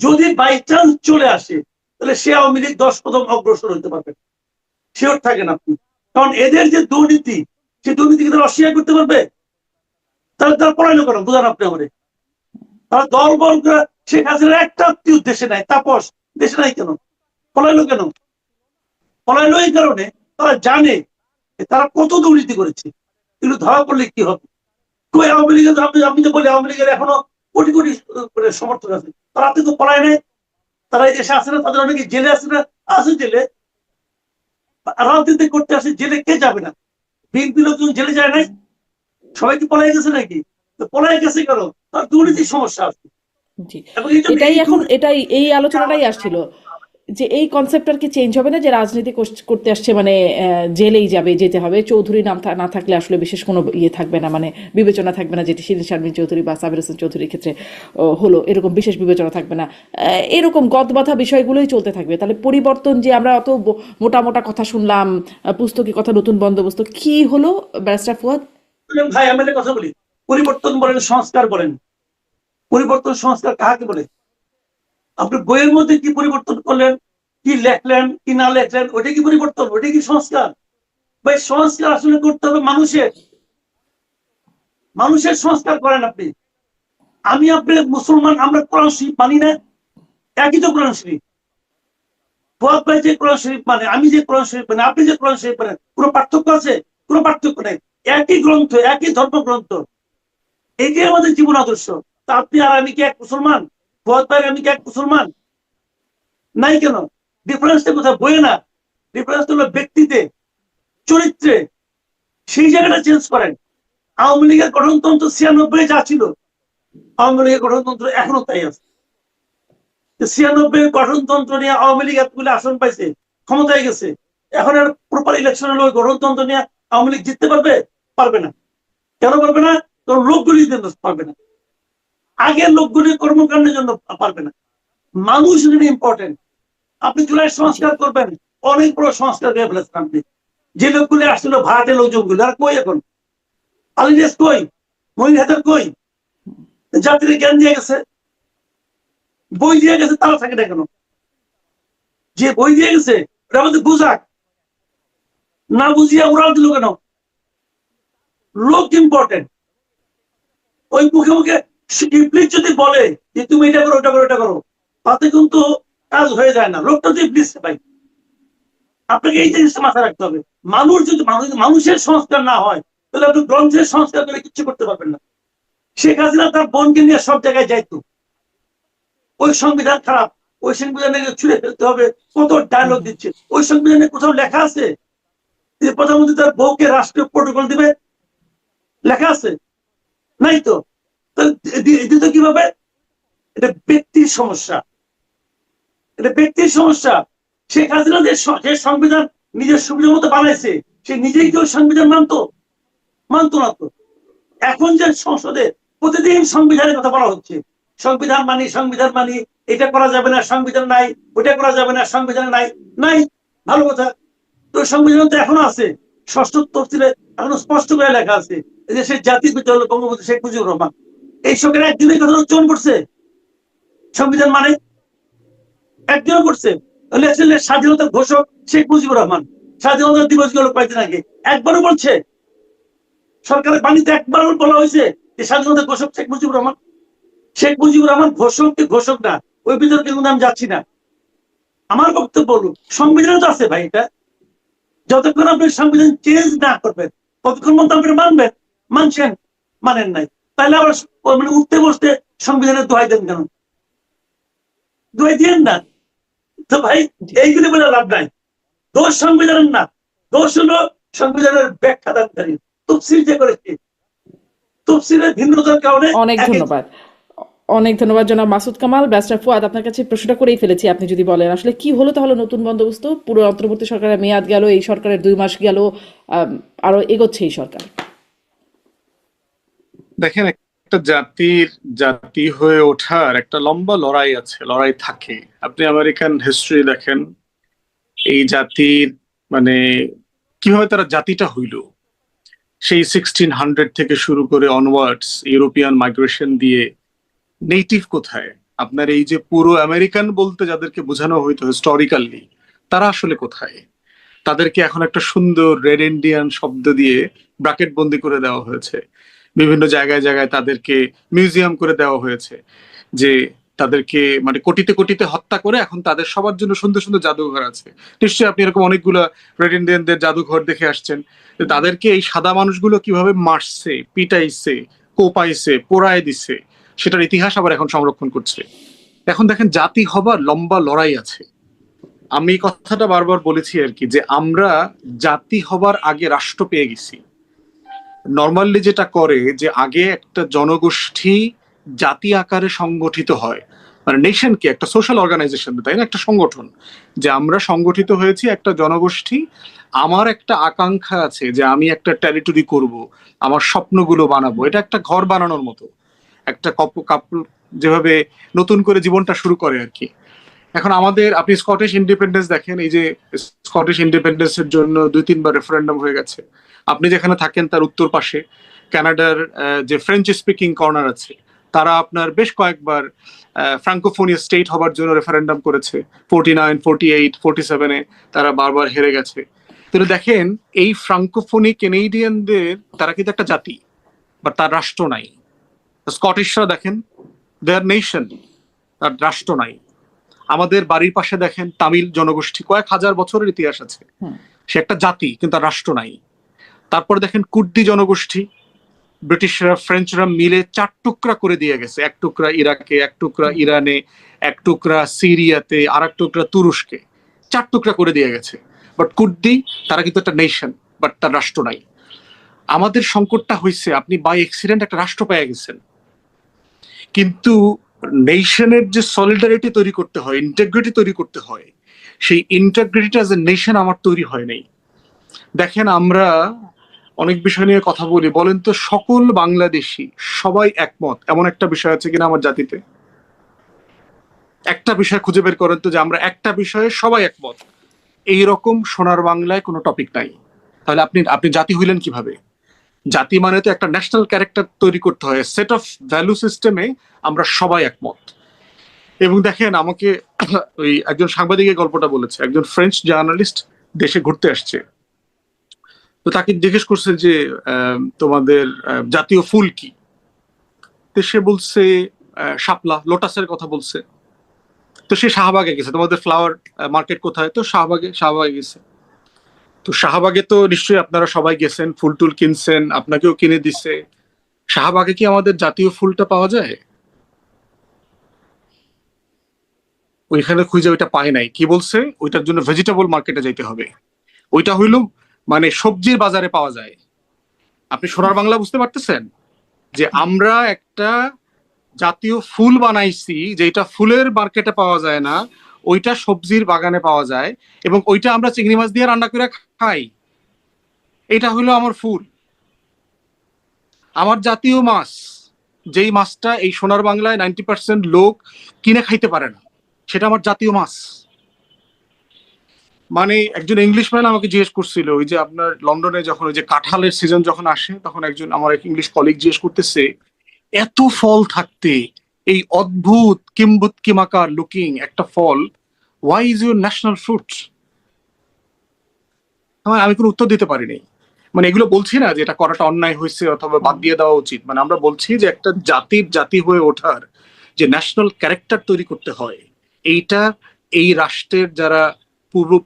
যদি বাই চান্স চলে আসে, তাহলে সে আওয়ামী লীগ 10 কদম অগ্রসর হতে পারবে, শিওর থাকেন আপনি। কারণ এদের যে দুর্নীতি, সেই দুর্নীতিকে তারা অস্বীকার করতে পারবে? তাহলে তারা পড়াইলো কেন? বুঝান আপনি আমারে। তারা দল বল করে শেখ হাসিনার একটা আত্মীয় দেশে নাই, তাপস দেশে নাই কেন? পলাইলো কেন? পলাইলো এই কারণে তারা জানে তারা কত দুর্নীতি করেছে, কিন্তু ধরা পড়লে কি হবে। কই আওয়ামী লীগের, আমি তো বলি আওয়ামী লীগের এখনো কোটি কোটি সমর্থক আছে, তারা তো পলায় নাই। তারা এই দেশে আসে না, তাদের অনেকে জেলে আসে না, আছে জেলে, রাজনীতি করতে আসে জেলে, কে যাবে না? বিএনপি লোকজন জেলে যায় নাই, সবাই কি পলাই গেছে নাকি? তো পলাই গেছে কারণ তার দুর্নীতির সমস্যা আছে। জি, এবং এই জন্য এটাই এই এখন এটাই এই আলোচনাটাই আসছিল যে এই কনসেপ্টটার কি চেঞ্জ হবে না, যে রাজনীতি করতে আসছে মানে জেলেই যেতে হবে, চৌধুরী নাম না থাকলে আসলে বিশেষ কোনো ইয়ে থাকবে না, মানে বিবেচনা থাকবে না, যেটি শিরিন শারমিন চৌধুরী বা সাবির হোসেন চৌধুরীর ক্ষেত্রে হলো, এরকম বিশেষ বিবেচনা থাকবে না। এরকম গদবাঁধা বিষয়গুলোই চলতে থাকবে। তাহলে পরিবর্তন, যে আমরা অত মোটা মোটা কথা শুনলাম, পুস্তকি কথা, নতুন বন্দোবস্ত, কি হলো ব্যারিস্টার ফুয়াদ? ভাই আমি একটা কথা বলি, পরিবর্তন বলেন, সংস্কার বলেন, পরিবর্তন সংস্কার কাকে বলে? আপনি বইয়ের মধ্যে কি পরিবর্তন করলেন, কি লেখলেন, কি না লেখলেন, ওইটা কি পরিবর্তন? ওইটা কি সংস্কার? ভাই সংস্কার আসলে করতে হবে মানুষের। মানুষের সংস্কার করেন আপনি। আমি আপনি মুসলমান, আমরা কোরআন শরীফ মানি না, একই তো কোরআন শরীফ। ফুয়াদ ভাই যে কোরআন শরীফ মানে, আমি যে কোরআন শরীফ মানে, আপনি যে কোরআন শরীফ মানেন, কোনো পার্থক্য আছে? কোনো পার্থক্য নেই। একই গ্রন্থ, একই ধর্মগ্রন্থ, এটাই আমাদের জীবন আদর্শ। তা আপনি আর আমি কি এক মুসলমান? ফুয়াদ ভাই আমি কি এক মুসলমান? নাই কেন? ডিফারেন্সটা কোথায়? বইয়ে না, ডিফারেন্সটা হলো ব্যক্তিতে, চরিত্রে। সেই জায়গাটা চেঞ্জ করেন। আওয়ামী লীগের গঠনতন্ত্র 96 যা ছিল, আওয়ামী লীগের গঠনতন্ত্র এখনো তাই আছে। 96 গঠনতন্ত্র নিয়ে আওয়ামী লীগ এতগুলো আসন পাইছে, ক্ষমতায় গেছে। এখন আর প্রপার ইলেকশন হলো, গঠনতন্ত্র নিয়ে আওয়ামী লীগ জিততে পারবে? পারবে না। কেন পারবে না? কারণ লোকগুলি পারবে না, আগের লোকগুলি কর্মকাণ্ডের জন্য পারবে না। মানুষ ইম্পর্টেন্ট। আপনি জুলাই সংস্কার করবেন, অনেক বড় সংস্কার করে ফেলেছেন আপনি। যে লোকগুলি আসছিল ভাড়াটে লোকজনগুলো, আর কই এখন? আলিদেশ কই? মহিন হায়দার কই? জাতির জ্ঞান দিয়ে গেছে, বই দিয়ে গেছে, তারা থাকে না কেন? যে বই দিয়ে গেছে ওটা আমাদের বুঝাক, না বুঝিয়া উড়াল দিল কেন? লোক ইম্পর্টেন্ট। ওই মুখে মুখে ইবলিস যদি বলে যে তুমি এটা করো, ওটা করো, ওটা করো, তাতে কিন্তু কাজ হয়ে যায় না। লোকটা তো ইবলিস ভাই। আপনাকে এই জিনিসটা মাথায় রাখতে হবে। মানুষ যদি মানুষের সংস্কার না হয়, তাহলে আপনি গ্রন্থের সংস্কার করে কিচ্ছু করতে পারবেন না। শেখ হাসিনা তার বোনকে নিয়ে সব জায়গায় যাইতো, ওই সংবিধান খারাপ, ওই সংবিধানকে ছুঁড়ে ফেলতে হবে, কত ডায়লগ দিচ্ছে। ওই সংবিধানে কোথাও লেখা আছে যে প্রধানমন্ত্রী তার বউকে রাষ্ট্রীয় প্রোটোকল দিবে? লেখা আছে? নাই তো। দিত কিভাবে? এটা ব্যক্তির সমস্যা, এটা ব্যক্তির সমস্যা। শেখ হাসিনা যে সংবিধান নিজের সুবিধা মতো বানাইছে, সে নিজেই কি ওই সংবিধান মানতো? মানতো না তো। এখন যে সংসদে প্রতিদিন সংবিধানের কথা বলা হচ্ছে, সংবিধান মানি, সংবিধান মানি, এটা করা যাবে না, সংবিধান নাই, ওটা করা যাবে না, সংবিধান নাই। নাই, ভালো কথা। তো সংবিধান তো এখনো আছে, ষষ্ঠ তফসিলে এখনো স্পষ্ট করে লেখা আছে যে সে জাতির পিতা হলো বঙ্গবন্ধু শেখ মুজিবুর রহমান। এই সরকার একদিনের কথা উচ্চারণ করছে সংবিধান মানে? একদিনও করছে? স্বাধীনতার ঘোষক শেখ মুজিবুর রহমান, স্বাধীনতা দিবস গুলো কয়েকদিন আগে একবারও বলছে? সরকারের বাণীতে একবার বলা হয়েছে যে স্বাধীনতা ঘোষক শেখ মুজিবুর রহমান? শেখ মুজিবুর রহমান ঘোষক কি ঘোষক না, ওই বিতর্কে কিন্তু আমি যাচ্ছি না। আমার বক্তব্য হলো সংবিধানে তো আছে ভাই, এটা যতক্ষণ আপনি সংবিধান চেঞ্জ না করবেন ততক্ষণ মতো আপনি মানবেন। মানছেন? মানেন নাই, তাহলে আবার মানে উঠতে বসতে সংবিধানের দোহাই দেন কেন? দোহাই দিয়েন না তো ভাই, এইগুলি বলে লাভ নাই। দোষ সংবিধানের না, দোষ হলো সংবিধানের ব্যাখ্যাদানকারী, তফসিল যে করেছে, তফসিলের ভিন্নতার কারণে। অনেক ধন্যবাদ, অনেক ধন্যবাদ জনাব মাসুদ কামাল। ব্যারিস্টার ফুয়াদ, আপনার কাছে প্রশ্নটা করেই ফেলেছি, আপনি যদি বলেন আসলে কি হলো তাহলে নতুন বন্দোবস্ত? পুরো অন্তর্বর্তী সরকারের মেয়াদ গেল, এই সরকারের 2 মাস গেল, আরো এগোচ্ছে এই সরকার। দেখেন, একটা জাতি হয়ে ওঠার একটা লম্বা লড়াই আছে, লড়াই থাকে। আপনি আমেরিকান হিস্ট্রি দেখেন, এই জাতির মানে কিভাবে তারা জাতিটা হইল, সেই 1600 থেকে শুরু করে অনওয়ার্ডস ইউরোপিয়ান মাইগ্রেশন দিয়ে নেটিভ কোথায়? আপনার এই যে পুরো আমেরিকান বলতে যাদেরকে বোঝানো হইতো হিস্টোরিক্যালি, তারা আসলে কোথায়? তাদেরকে এখন একটা সুন্দর রেড ইন্ডিয়ান শব্দ দিয়ে ব্র্যাকেট বন্দি করে দেওয়া হয়েছে, বিভিন্ন জায়গায় জায়গায় তাদেরকে মিউজিয়াম করে দেওয়া হয়েছে, যে তাদেরকে মানে কোটিতে কোটিতে হত্যা করে এখন তাদের সবার জন্য সুন্দর সুন্দর জাদুঘর আছে। নিশ্চয়ই আপনি এরকম অনেকগুলো রেড ইন্ডিয়ানদের জাদুঘর দেখে আসছেন। তাদেরকে এই সাদা মানুষগুলো কিভাবে মারছে, পিটাইছে, কোপাইছে, পোড়ায় দিছে, সেটার ইতিহাস আবার এখন সংরক্ষণ করছে। এখন দেখেন, জাতি হবার লম্বা লড়াই আছে। আমি এই কথাটা বারবার বলেছি আর কি, যে আমরা জাতি হবার আগে রাষ্ট্র পেয়ে গেছি। নর্মালি যেটা করে যে আগে একটা জনগোষ্ঠী জাতি আকারে সংগঠিত হয়, মানে নেশনকে একটা সোশ্যাল অর্গানাইজেশন, তাই না, একটা সংগঠন, যে আমরা সংগঠিত হয়েছি একটা জনগোষ্ঠী। আমার একটা আকাঙ্ক্ষা আছে যে আমি একটা টেরিটরি করব, আমার স্বপ্নগুলো বানাবো। এটা একটা ঘর বানানোর মতো, একটা কাপল যেভাবে নতুন করে জীবনটা শুরু করে আর কি। এখন আমাদের, আপনি স্কটিশ ইন্ডিপেন্ডেন্স দেখেন, এই যে স্কটিশ ইন্ডিপেন্ডেন্সের জন্য 2-3 বার রেফারেন্ডাম হয়ে গেছে। আপনি যেখানে থাকেন তার উত্তর পাশে কানাডার যে ফ্রেঞ্চ স্পিকিং কর্নার আছে, তারা আপনার বেশ কয়েকবার ফ্রাঙ্কোফোনিয়া স্টেট হবার জন্য রেফারেন্ডাম করেছে। 49, 48, 47-এ তারা বারবার হেরে গেছে। তাহলে দেখেন, এই ফ্রাঙ্কোফোনি কেনেডিয়ানদের, তারা কিন্তু একটা জাতি, বা তার রাষ্ট্র নাই। স্কটিশরা দেখেন, দেয়ার নেশন, তার রাষ্ট্র নাই। আমাদের বাড়ির পাশে দেখেন তামিল জনগোষ্ঠী, কয়েক হাজার বছরের ইতিহাস আছে, সে একটা জাতি কিন্তু তার রাষ্ট্র নাই। তারপর দেখেন কুর্দি জনগোষ্ঠী, ব্রিটিশরা ফ্রেঞ্চরা মিলে 4 টুকরা করে দিয়ে গেছে, 1 টুকরা ইরাকে, 1 টুকরা ইরানে, 1 টুকরা সিরিয়াতে, আর 1 টুকরা তুরস্কে, 4 টুকরা করে দিয়ে গেছে। বাট কুর্দি, তারা কিন্তু একটা নেশন, বাট তার রাষ্ট্র নাই। আমাদের সংকটটা হয়েছে, আপনি বাই অ্যাক্সিডেন্ট একটা রাষ্ট্র পেয়ে গেছেন, কিন্তু নেশনের যে সলিডারিটি তৈরি করতে হয়, ইন্টিগ্রিটি তৈরি করতে হয়, সেই ইন্টিগ্রিটিটা অ্যাজ এ নেশন আমার তৈরি হয় নাই। দেখেন, আমরা অনেক বিষয় নিয়ে কথা বলি, বলেন তো সকল বাংলাদেশি সবাই একমত এমন একটা বিষয় আছে কিনা আমার জাতিতে? একটা বিষয় খুঁজে বের করেন তো, যে আমরা একটা বিষয়ে সবাই একমত, এইরকম সোনার বাংলায় কোনো টপিক নাই। তাহলে আপনি জাতি হইলেন কিভাবে? জাতি মানে তো একটা ন্যাশনাল ক্যারেক্টার তৈরি করতে হয়, সেট অফ ভ্যালু সিস্টেমে আমরা সবাই একমত। এবং দেখেন, আমাকে ওই একজন সাংবাদিকের গল্পটা বলেছে, একজন ফ্রেঞ্চ জার্নালিস্ট দেশে ঘুরতে আসছে, তো তাকে জিজ্ঞেস করছে যে তোমাদের জাতীয় ফুল কি? তো সে বলছে শাপলা, লোটাসের কথা বলছে। তো সে শাহবাগে গেছে, তোমাদের ফ্লাওয়ার মার্কেট কোথায়? তো শাহবাগে গেছে। তো শাহবাগে তো নিশ্চয়ই আপনারা সবাই গেছেন, ফুল টুল কিনছেন, আপনাকেও কিনে দিছে। শাহবাগে কি আমাদের জাতীয় ফুলটা পাওয়া যায়? ওইখানে খুঁজে ওইটা পায় নাই, কি বলছে ওইটার জন্য ভেজিটেবল মার্কেটে যাইতে হবে। ওইটা হইল মানে সবজির বাজারে পাওয়া যায়। আপনি সোনার বাংলা বুঝতে পারতেছেন যে আমরা একটা জাতীয় ফুল বানাইছি যেটা ফুলের মার্কেটে পাওয়া যায় না, ওইটা সবজির বাগানে পাওয়া যায়, এবং ওইটা আমরা চিংড়ি মাছ দিয়ে রান্না করে খাই। এটা হইলো আমার ফুল, আমার জাতীয় মাছ, যেই মাছটা এই সোনার বাংলায় 90% লোক কিনে খাইতে পারে না, সেটা আমার জাতীয় মাছ। মানে একজন ইংলিশম্যান আমাকে জিজ্ঞেস করছিল, ওই যে আপনার লন্ডনে যখন ওই যে কাঁঠালের সিজন যখন আসে, তখন একজন আমার এক ইংলিশ কলিগ জিজ্ঞেস করতেছে, এত ফল থাকতে এই অদ্ভুত কিমাকার লুকিং একটা ফল, why is your national fruit? আমি কোনো উত্তর দিতে পারিনি। মানে এগুলো বলছি না যে এটা করাটা অন্যায় হয়েছে অথবা বাদ দিয়ে দেওয়া উচিত, মানে আমরা বলছি যে একটা জাতির জাতি হয়ে ওঠার যে ন্যাশনাল ক্যারেক্টার তৈরি করতে হয়, এইটা এই রাষ্ট্রের যারা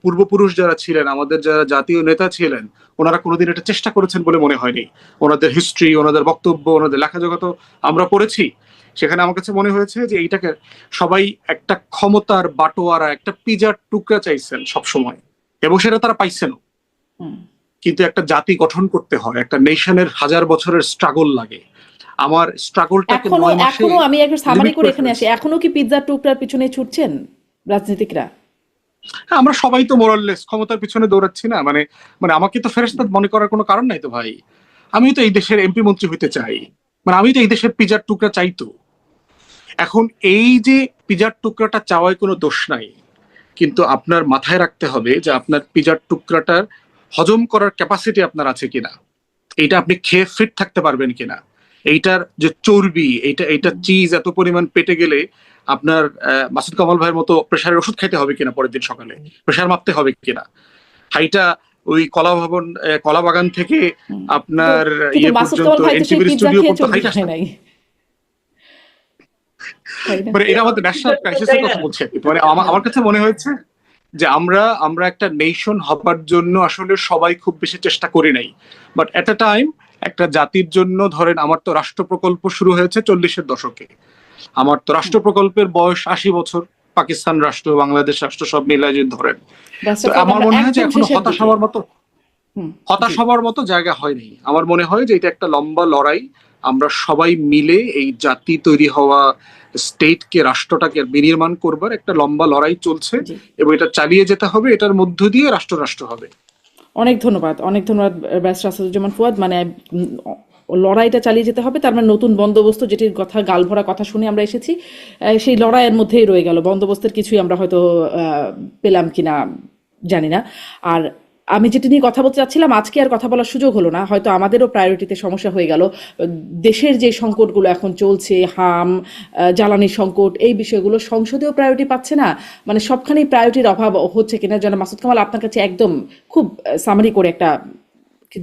পূর্বপুরুষ যারা ছিলেন, আমাদের যারা জাতীয় নেতা ছিলেন, ওনারা কোনোদিন এটা চেষ্টা করেছেন বলে মনে হয়নি। ওনাদের হিস্ট্রি, ওনাদের বক্তব্য, ওনাদের লেখাজোখা তো আমরা পড়েছি, সেখানে আমার কাছে মনে হয়েছে যে এইটাকে সবাই একটা ক্ষমতার বাটোয়ারা, একটা পিজার টুকরা চাইছেন সবসময়, এবং সেটা তারা পাইছেন। কিন্তু একটা জাতি গঠন করতে হয়, একটা নেশনের 1000 বছরের স্ট্রাগল লাগে। আমার স্ট্রাগলটাকে 9 মাসে এখনো আমি একটু সামারি লিমিট করে করে এখানে আসি, ফেলেছি। এখনো কি পিৎজার টুকরার পিছনে ছুটছেন রাজনীতিকরা? হ্যাঁ, আমরা সবাই তো মোরাললেস ক্ষমতার পিছনে দৌড়াচ্ছি না। মানে মানে আমাকে তো ফেরেশতা মনে করার কোনো কারণ নাই তো ভাই। আমিও তো এই দেশের এমপি মন্ত্রী হইতে চাই, মানে আমি তো এই দেশের পিজার টুকরা চাইতো। এখন এই যে পিজার টুকরাটা চাওয়ায় কোনো দোষ নাই, কিন্তু আপনার মাথায় রাখতে হবে যে আপনার পিজার টুকরাটার হজম করার ক্যাপাসিটি আপনার আছে কিনা, এইটা আপনি খেয়ে ফিট থাকতে পারবেন কিনা, এইটার যে চর্বি, এইটা চিজ এত পরিমাণ পেটে গেলে আপনার মাসুদ কামাল ভাইয়ের মতো প্রেশারের ওষুধ খাইতে হবে কিনা, পরের দিন সকালে প্রেশার মাপতে হবে কিনা, হাইটা ওই কলা ভবন কলা বাগান থেকে আপনার কিন্তু মাসুদ পর্যন্ত কামাল ভাই তো সেই এনটিভির পিৎজা স্টুডিও খেয়ে পর্যন্ত চর্বি হাইটা খায় নাই, তাই না? মানে এটা আমাদের ন্যাশনাল ক্রাইসিসের কথা বলছে। মানে আমার কাছে মনে হয়েছে যে আমরা একটা নেশন হবার জন্য আসলে সবাই খুব বেশি চেষ্টা করি নাই, বাট এট এ টাইম একটা জাতির জন্য, ধরেন আমার তো রাষ্ট্র প্রকল্প শুরু হয়েছে 40-এর দশকে, আমার তো রাষ্ট্র প্রকল্পের বয়স 80 বছর, পাকিস্তান রাষ্ট্র, বাংলাদেশ রাষ্ট্র সব মিলাই যদি ধরেন। তো আমার মনে হয় যে এখনো হতাশ হবার মতো জায়গা হয়নি। আমার মনে হয় যে এটা একটা লম্বা লড়াই, আমরা সবাই মিলে এই জাতি তৈরি হওয়া স্টেটকে, রাষ্ট্রটাকে বিনির্মাণ করবার একটা লম্বা লড়াই চলছে, এবং এটা চালিয়ে যেতে হবে, এটার মধ্য দিয়ে রাষ্ট্র হবে। অনেক ধন্যবাদ, অনেক ধন্যবাদ ব্যারিস্টার আসাদুজ্জামান ফুয়াদ। মানে লড়াইটা চালিয়ে যেতে হবে, তার মানে নতুন বন্দোবস্ত যেটির কথা গালভরা কথা শুনে আমরা এসেছি, সেই লড়াইয়ের মধ্যেই রয়ে গেল, বন্দোবস্তের কিছুই আমরা হয়তো পেলাম কিনা জানি না। আর আমি যেটা নিয়ে কথা বলতে চাচ্ছিলাম, আজকে আর কথা বলার সুযোগ হলো না, হয়তো আমাদেরও প্রায়োরিটিতে সমস্যা হয়ে গেল। দেশের যে সংকটগুলো এখন চলছে, জ্বালানি সংকট, এই বিষয়গুলো সংসদেও প্রায়োরিটি পাচ্ছে না, মানে সবখানেই প্রায়োরিটির অভাব হচ্ছে কিনা। যেন মাসুদ কামাল, আপনার কাছে একদম খুব সামারি করে একটা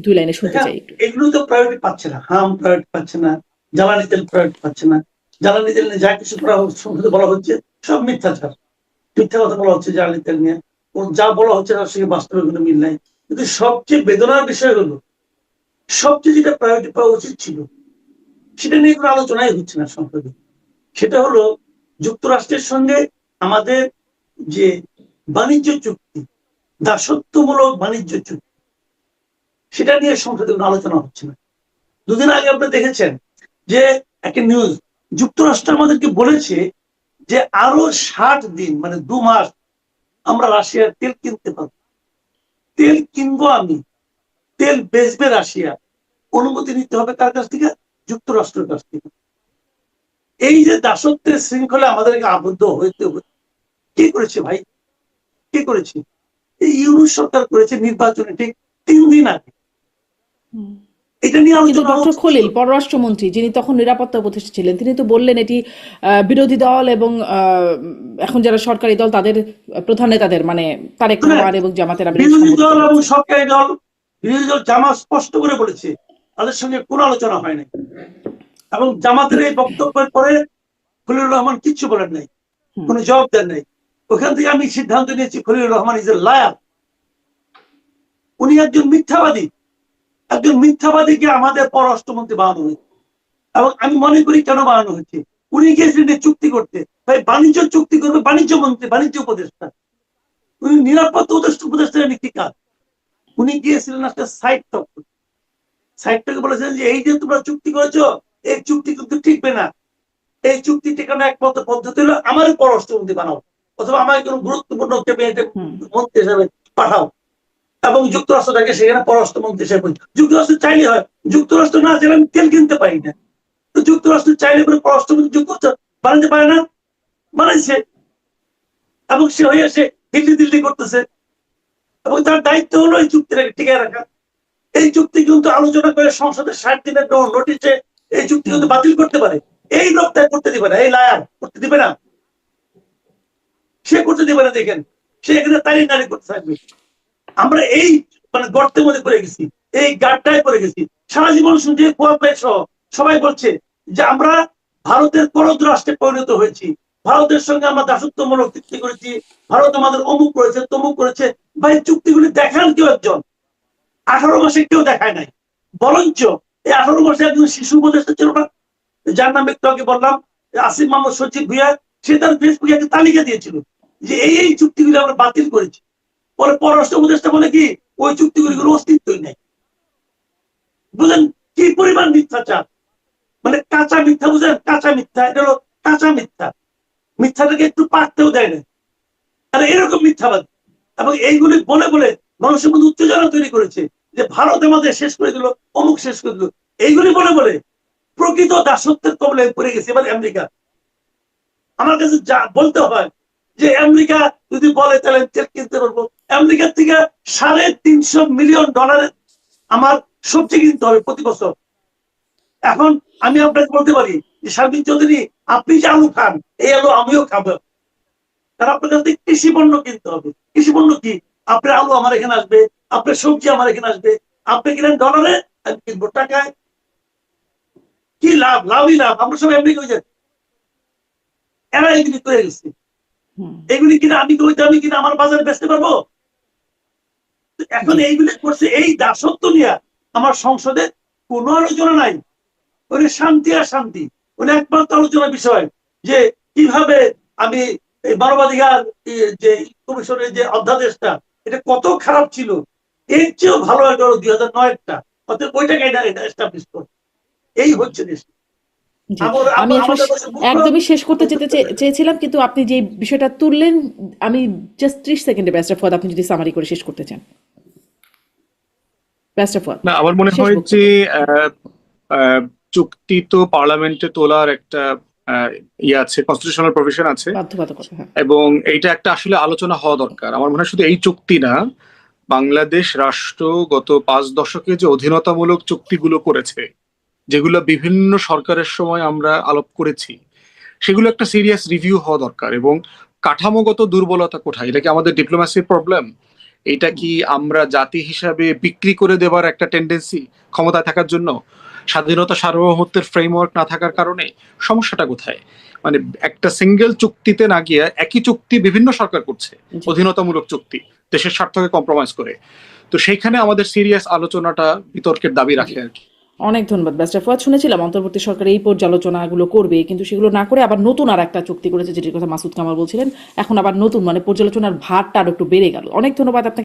2 লাইনে শুনতে চাই একটু। এগুলো তো প্রায়োরিটি পাচ্ছে না, প্রায়োরিটি পাচ্ছে না, জ্বালানি তেল প্রায়োরিটি পাচ্ছে না। জ্বালানি তেল নিয়ে যা কিছু সংসদে বলা হচ্ছে সব মিথ্যাচার, মিথ্যা কথা বলা হচ্ছে জ্বালানি তেল নিয়ে, যা বলা হচ্ছে তার সঙ্গে বাস্তবে কোনো মিল নাই। কিন্তু সবচেয়ে বেদনার বিষয় হলো, সবচেয়ে যেটা প্রায়োরিটি পাওয়া উচিত ছিল সেটা নিয়ে কোনো আলোচনাই হচ্ছে না সংসদে। সেটা হলো যুক্তরাষ্ট্রের সঙ্গে আমাদের যে বাণিজ্য চুক্তি, দাসত্বমূলক বাণিজ্য চুক্তি, সেটা নিয়ে সংসদে কোনো আলোচনা হচ্ছে না। দুদিন আগে আপনি দেখেছেন যে একটা নিউজ, যুক্তরাষ্ট্র আমাদেরকে বলেছে যে আরো 60 দিন, মানে 2 মাস আমরা রাশিয়ার তেল কিনতে পারবো। তেল কিনবো আমি, তেল বেচবে রাশিয়া, অনুমতি নিতে হবে কার কাছ থেকে? যুক্তরাষ্ট্রের কাছ থেকে। এই যে দাসত্বের শৃঙ্খলা আমাদেরকে আবদ্ধ হইতে হবে, কে করেছে ভাই? কে করেছে? এই ইউনুস সরকার করেছে নির্বাচনে ঠিক 3 দিন আগে। এটা নিয়ে কিন্তু আলোচনা ডক্টর খলিল, পররাষ্ট্রমন্ত্রী, যিনি তখন নিরাপত্তা উপদেষ্টা ছিলেন, তিনি তো বললেন এটি বিরোধী দল এবং এখন যারা সরকারি দল তাদের প্রধান নেতাদের, মানে তারেক রহমান এবং জামাতের বিরোধী দল এবং সরকারি দল, বিরোধী দল জামাত স্পষ্ট করে বলেছে তাদের সঙ্গে কোনো আলোচনা হয় নাই, এবং জামাতের এই বক্তব্যের পরে খলিলুর রহমান কিচ্ছু বলেন নাই, কোনো জবাব দেন নাই। ওখান থেকে আমি সিদ্ধান্ত নিয়েছি Khalilur Rahman is a liar, উনি একজন মিথ্যাবাদী। একজন মিথ্যাবাদীকে আমাদের পররাষ্ট্রমন্ত্রী বানানো হয়েছে, এবং আমি মনে করি কেন বানানো হয়েছে, উনি গিয়েছিলেন এই চুক্তি করতে। ভাই বাণিজ্য চুক্তি করবে বাণিজ্য মন্ত্রী, বাণিজ্য উপদেষ্টা। উনি নিরাপত্তা উপদেষ্টা কি কাজ? উনি গিয়েছিলেন একটা সাইট টক, সাইট টকে বলেছিলেন যে এই যে তোমরা চুক্তি করেছো, এই চুক্তি কিন্তু টিকবে না। এই চুক্তি টেকানো একমাত্র পদ্ধতি হলো আমার পররাষ্ট্রমন্ত্রী বানাও, অথবা আমাকে কোনো গুরুত্বপূর্ণ ক্যাবিনেটে মন্ত্রী হিসেবে পাঠাও, এবং যুক্তরাষ্ট্রটাকে সেখানে পররাষ্ট্রমন্ত্রী হিসেবে। যুক্তরাষ্ট্র চাইলে হয়, যুক্তরাষ্ট্র না চাইলে আমি তেল কিনতে পারি না। তো যুক্তরাষ্ট্র চাইলে করে পররাষ্ট্রমন্ত্রী যুক্তরাষ্ট্র বানাতে পারে না, বানাইছে, এবং সে হয়ে এসে দিল্লি করতেছে, এবং তার দায়িত্ব হলো এই চুক্তিটাকে টিকে রাখা। এই চুক্তি কিন্তু আলোচনা করে সংসদের 60 দিনের নোটিশে এই চুক্তি কিন্তু বাতিল করতে পারে। এই লোকটা করতে দিবে না, এই লায়ার করতে দিবে না, সে করতে দিবে না। দেখেন, সে এখানে তারিখ নারী করতে থাকবে। আমরা এই মানে গর্তের মধ্যে পড়ে গেছি, এই গাড্ডায় পড়ে গেছি। সারা জীবন শুনছি সহ সবাই বলছে যে আমরা ভারতের করদ রাষ্ট্রে পরিণত হয়েছি, ভারতের সঙ্গে আমরা দাসত্বমূলক চুক্তি করেছি, ভারত আমাদের অমুক করেছে তমুক করেছে। ভাই চুক্তিগুলি দেখান কেউ একজন? 18 মাসে কেউ দেখায় নাই। বরঞ্চ এই 18 মাসে একজন শিশু উপদেষ্টা ছিল না, যার নাম একটু আগে বললাম, আসিফ মোহাম্মদ সচিব ভুইয়া, সে তার ফেসবুকে একটা তালিকা দিয়েছিল যে এই চুক্তিগুলি আমরা বাতিল করেছি। পরে পররাষ্ট্র উপদেষ্টা বলে কি ওই চুক্তিগুলির অস্তিত্বই নেই। বুঝলেন কি পরিমাণ মিথ্যাচার, মানে কাঁচা মিথ্যা, বুঝলেন? কাঁচা মিথ্যা, এটা হলো কাঁচা মিথ্যা। মিথ্যাটাকে একটু পাকতেও দেয় না, আর এরকম মিথ্যাবাদ। এবং এইগুলি বলে বলে মানুষের মধ্যে উত্তেজনা তৈরি করেছে যে ভারত আমাদের শেষ করে দিল, অমুক শেষ করে দিল। এইগুলি বলে বলে প্রকৃত দাসত্বের কবলে পড়ে গেছে এবার আমেরিকা। আমার কাছে যা বলতে হয় যে আমেরিকা যদি বলে তাহলে তেল কিনতে পারবো, আমেরিকার থেকে $350 মিলিয়ন আমার সবজি কিনতে হবে প্রতি বছর। এখন আমি আপনাকে বলতে পারি যে শারমিন চৌধুরী, আপনি যে আলু খান, এই আলু আমিও খাবো, কারণ আপনার কাছ থেকে কৃষি পণ্য কিনতে হবে। কৃষি পণ্য কি? আপনার আলু আমার এখানে আসবে, আপনার সবজি আমার এখানে আসবে, আপনি কিনেন ডলারে, আমি কিনবো টাকায়। কি লাভ? লাভই লাভ। আমরা সব আমেরিকা হয়ে যাই, এরা এগুলি করে গেছে। এগুলি কিনা আমি আমি কিনা আমার বাজারে বেচতে পারবো? এখন এইগুলি করছে। এই দাসত্ব নিয়ে আমার সংসদে কোনো আলোচনা নাই। ওই শান্তি আর শান্তি, ওই একমাত্র আলোচনার বিষয় যে কিভাবে আমি এই মানবাধিকার যে কমিশনের যে অধ্যাদেশটা, এটা কত খারাপ ছিল, এর চেয়েও ভালো একটা 2009-টা, অর্থাৎ ওইটাকে এটা এস্টাবলিশ করে। এই হচ্ছে দেশ। আমি আসলে একদমই শেষ করতে চেয়েছিলাম, কিন্তু আপনি যে বিষয়টা তুললেন, আমি জাস্ট 30 সেকেন্ডে ব্যারিস্টার ফুয়াদ, আপনি যদি সামারি করে শেষ করতে চান। ব্যারিস্টার ফুয়াদ, না, আমার মনে হয় যে চুক্তি তো পার্লামেন্টে তোলার একটা ইয়ে আছে, কনস্টিটিউশনাল প্রভিশন আছে, এবং এইটা একটা আসলে আলোচনা হওয়া দরকার। আমার মনে হয় শুধু এই চুক্তি না, বাংলাদেশ রাষ্ট্র গত 5 দশকে যে অধীনতামূলক চুক্তিগুলো করেছে, যেগুলো বিভিন্ন সরকারের সময় আমরা আলাপ করেছি, সেগুলো একটা সিরিয়াস রিভিউ হওয়া দরকার। এবং কাঠামোগত দুর্বলতা কোথায়? এটা কি আমাদের ডিপ্লোম্যাসির প্রবলেম? এটা কি আমরা জাতি হিসাবে বিক্রি করে দেবার একটা টেন্ডেন্সি ক্ষমতায় থাকার জন্য? স্বাধীনতা সার্বভৌমত্বের ফ্রেমওয়ার্ক না থাকার কারণে? সমস্যাটা কোথায়? মানে একটা সিঙ্গেল চুক্তিতে না গিয়ে একই চুক্তি বিভিন্ন সরকার করছে, অধীনতামূলক চুক্তি, দেশের স্বার্থকে কম্প্রোমাইজ করে। তো সেইখানে আমাদের সিরিয়াস আলোচনাটা বিতর্কের দাবি রাখে আর কি। অনেক ধন্যবাদ ব্যারিস্টার ফুয়াদ। শুনেছিলাম অন্তর্বর্তী সরকার এই পর্যালোচনাগুলো করবে, কিন্তু সেগুলো না করে আবার নতুন আর একটা চুক্তি করেছে, যেটির কথা মাসুদ কামাল বলছিলেন। এখন আবার নতুন, মানে পর্যালোচনার ভারটা আরো একটু বেড়ে গেল। অনেক ধন্যবাদ আপনাকে।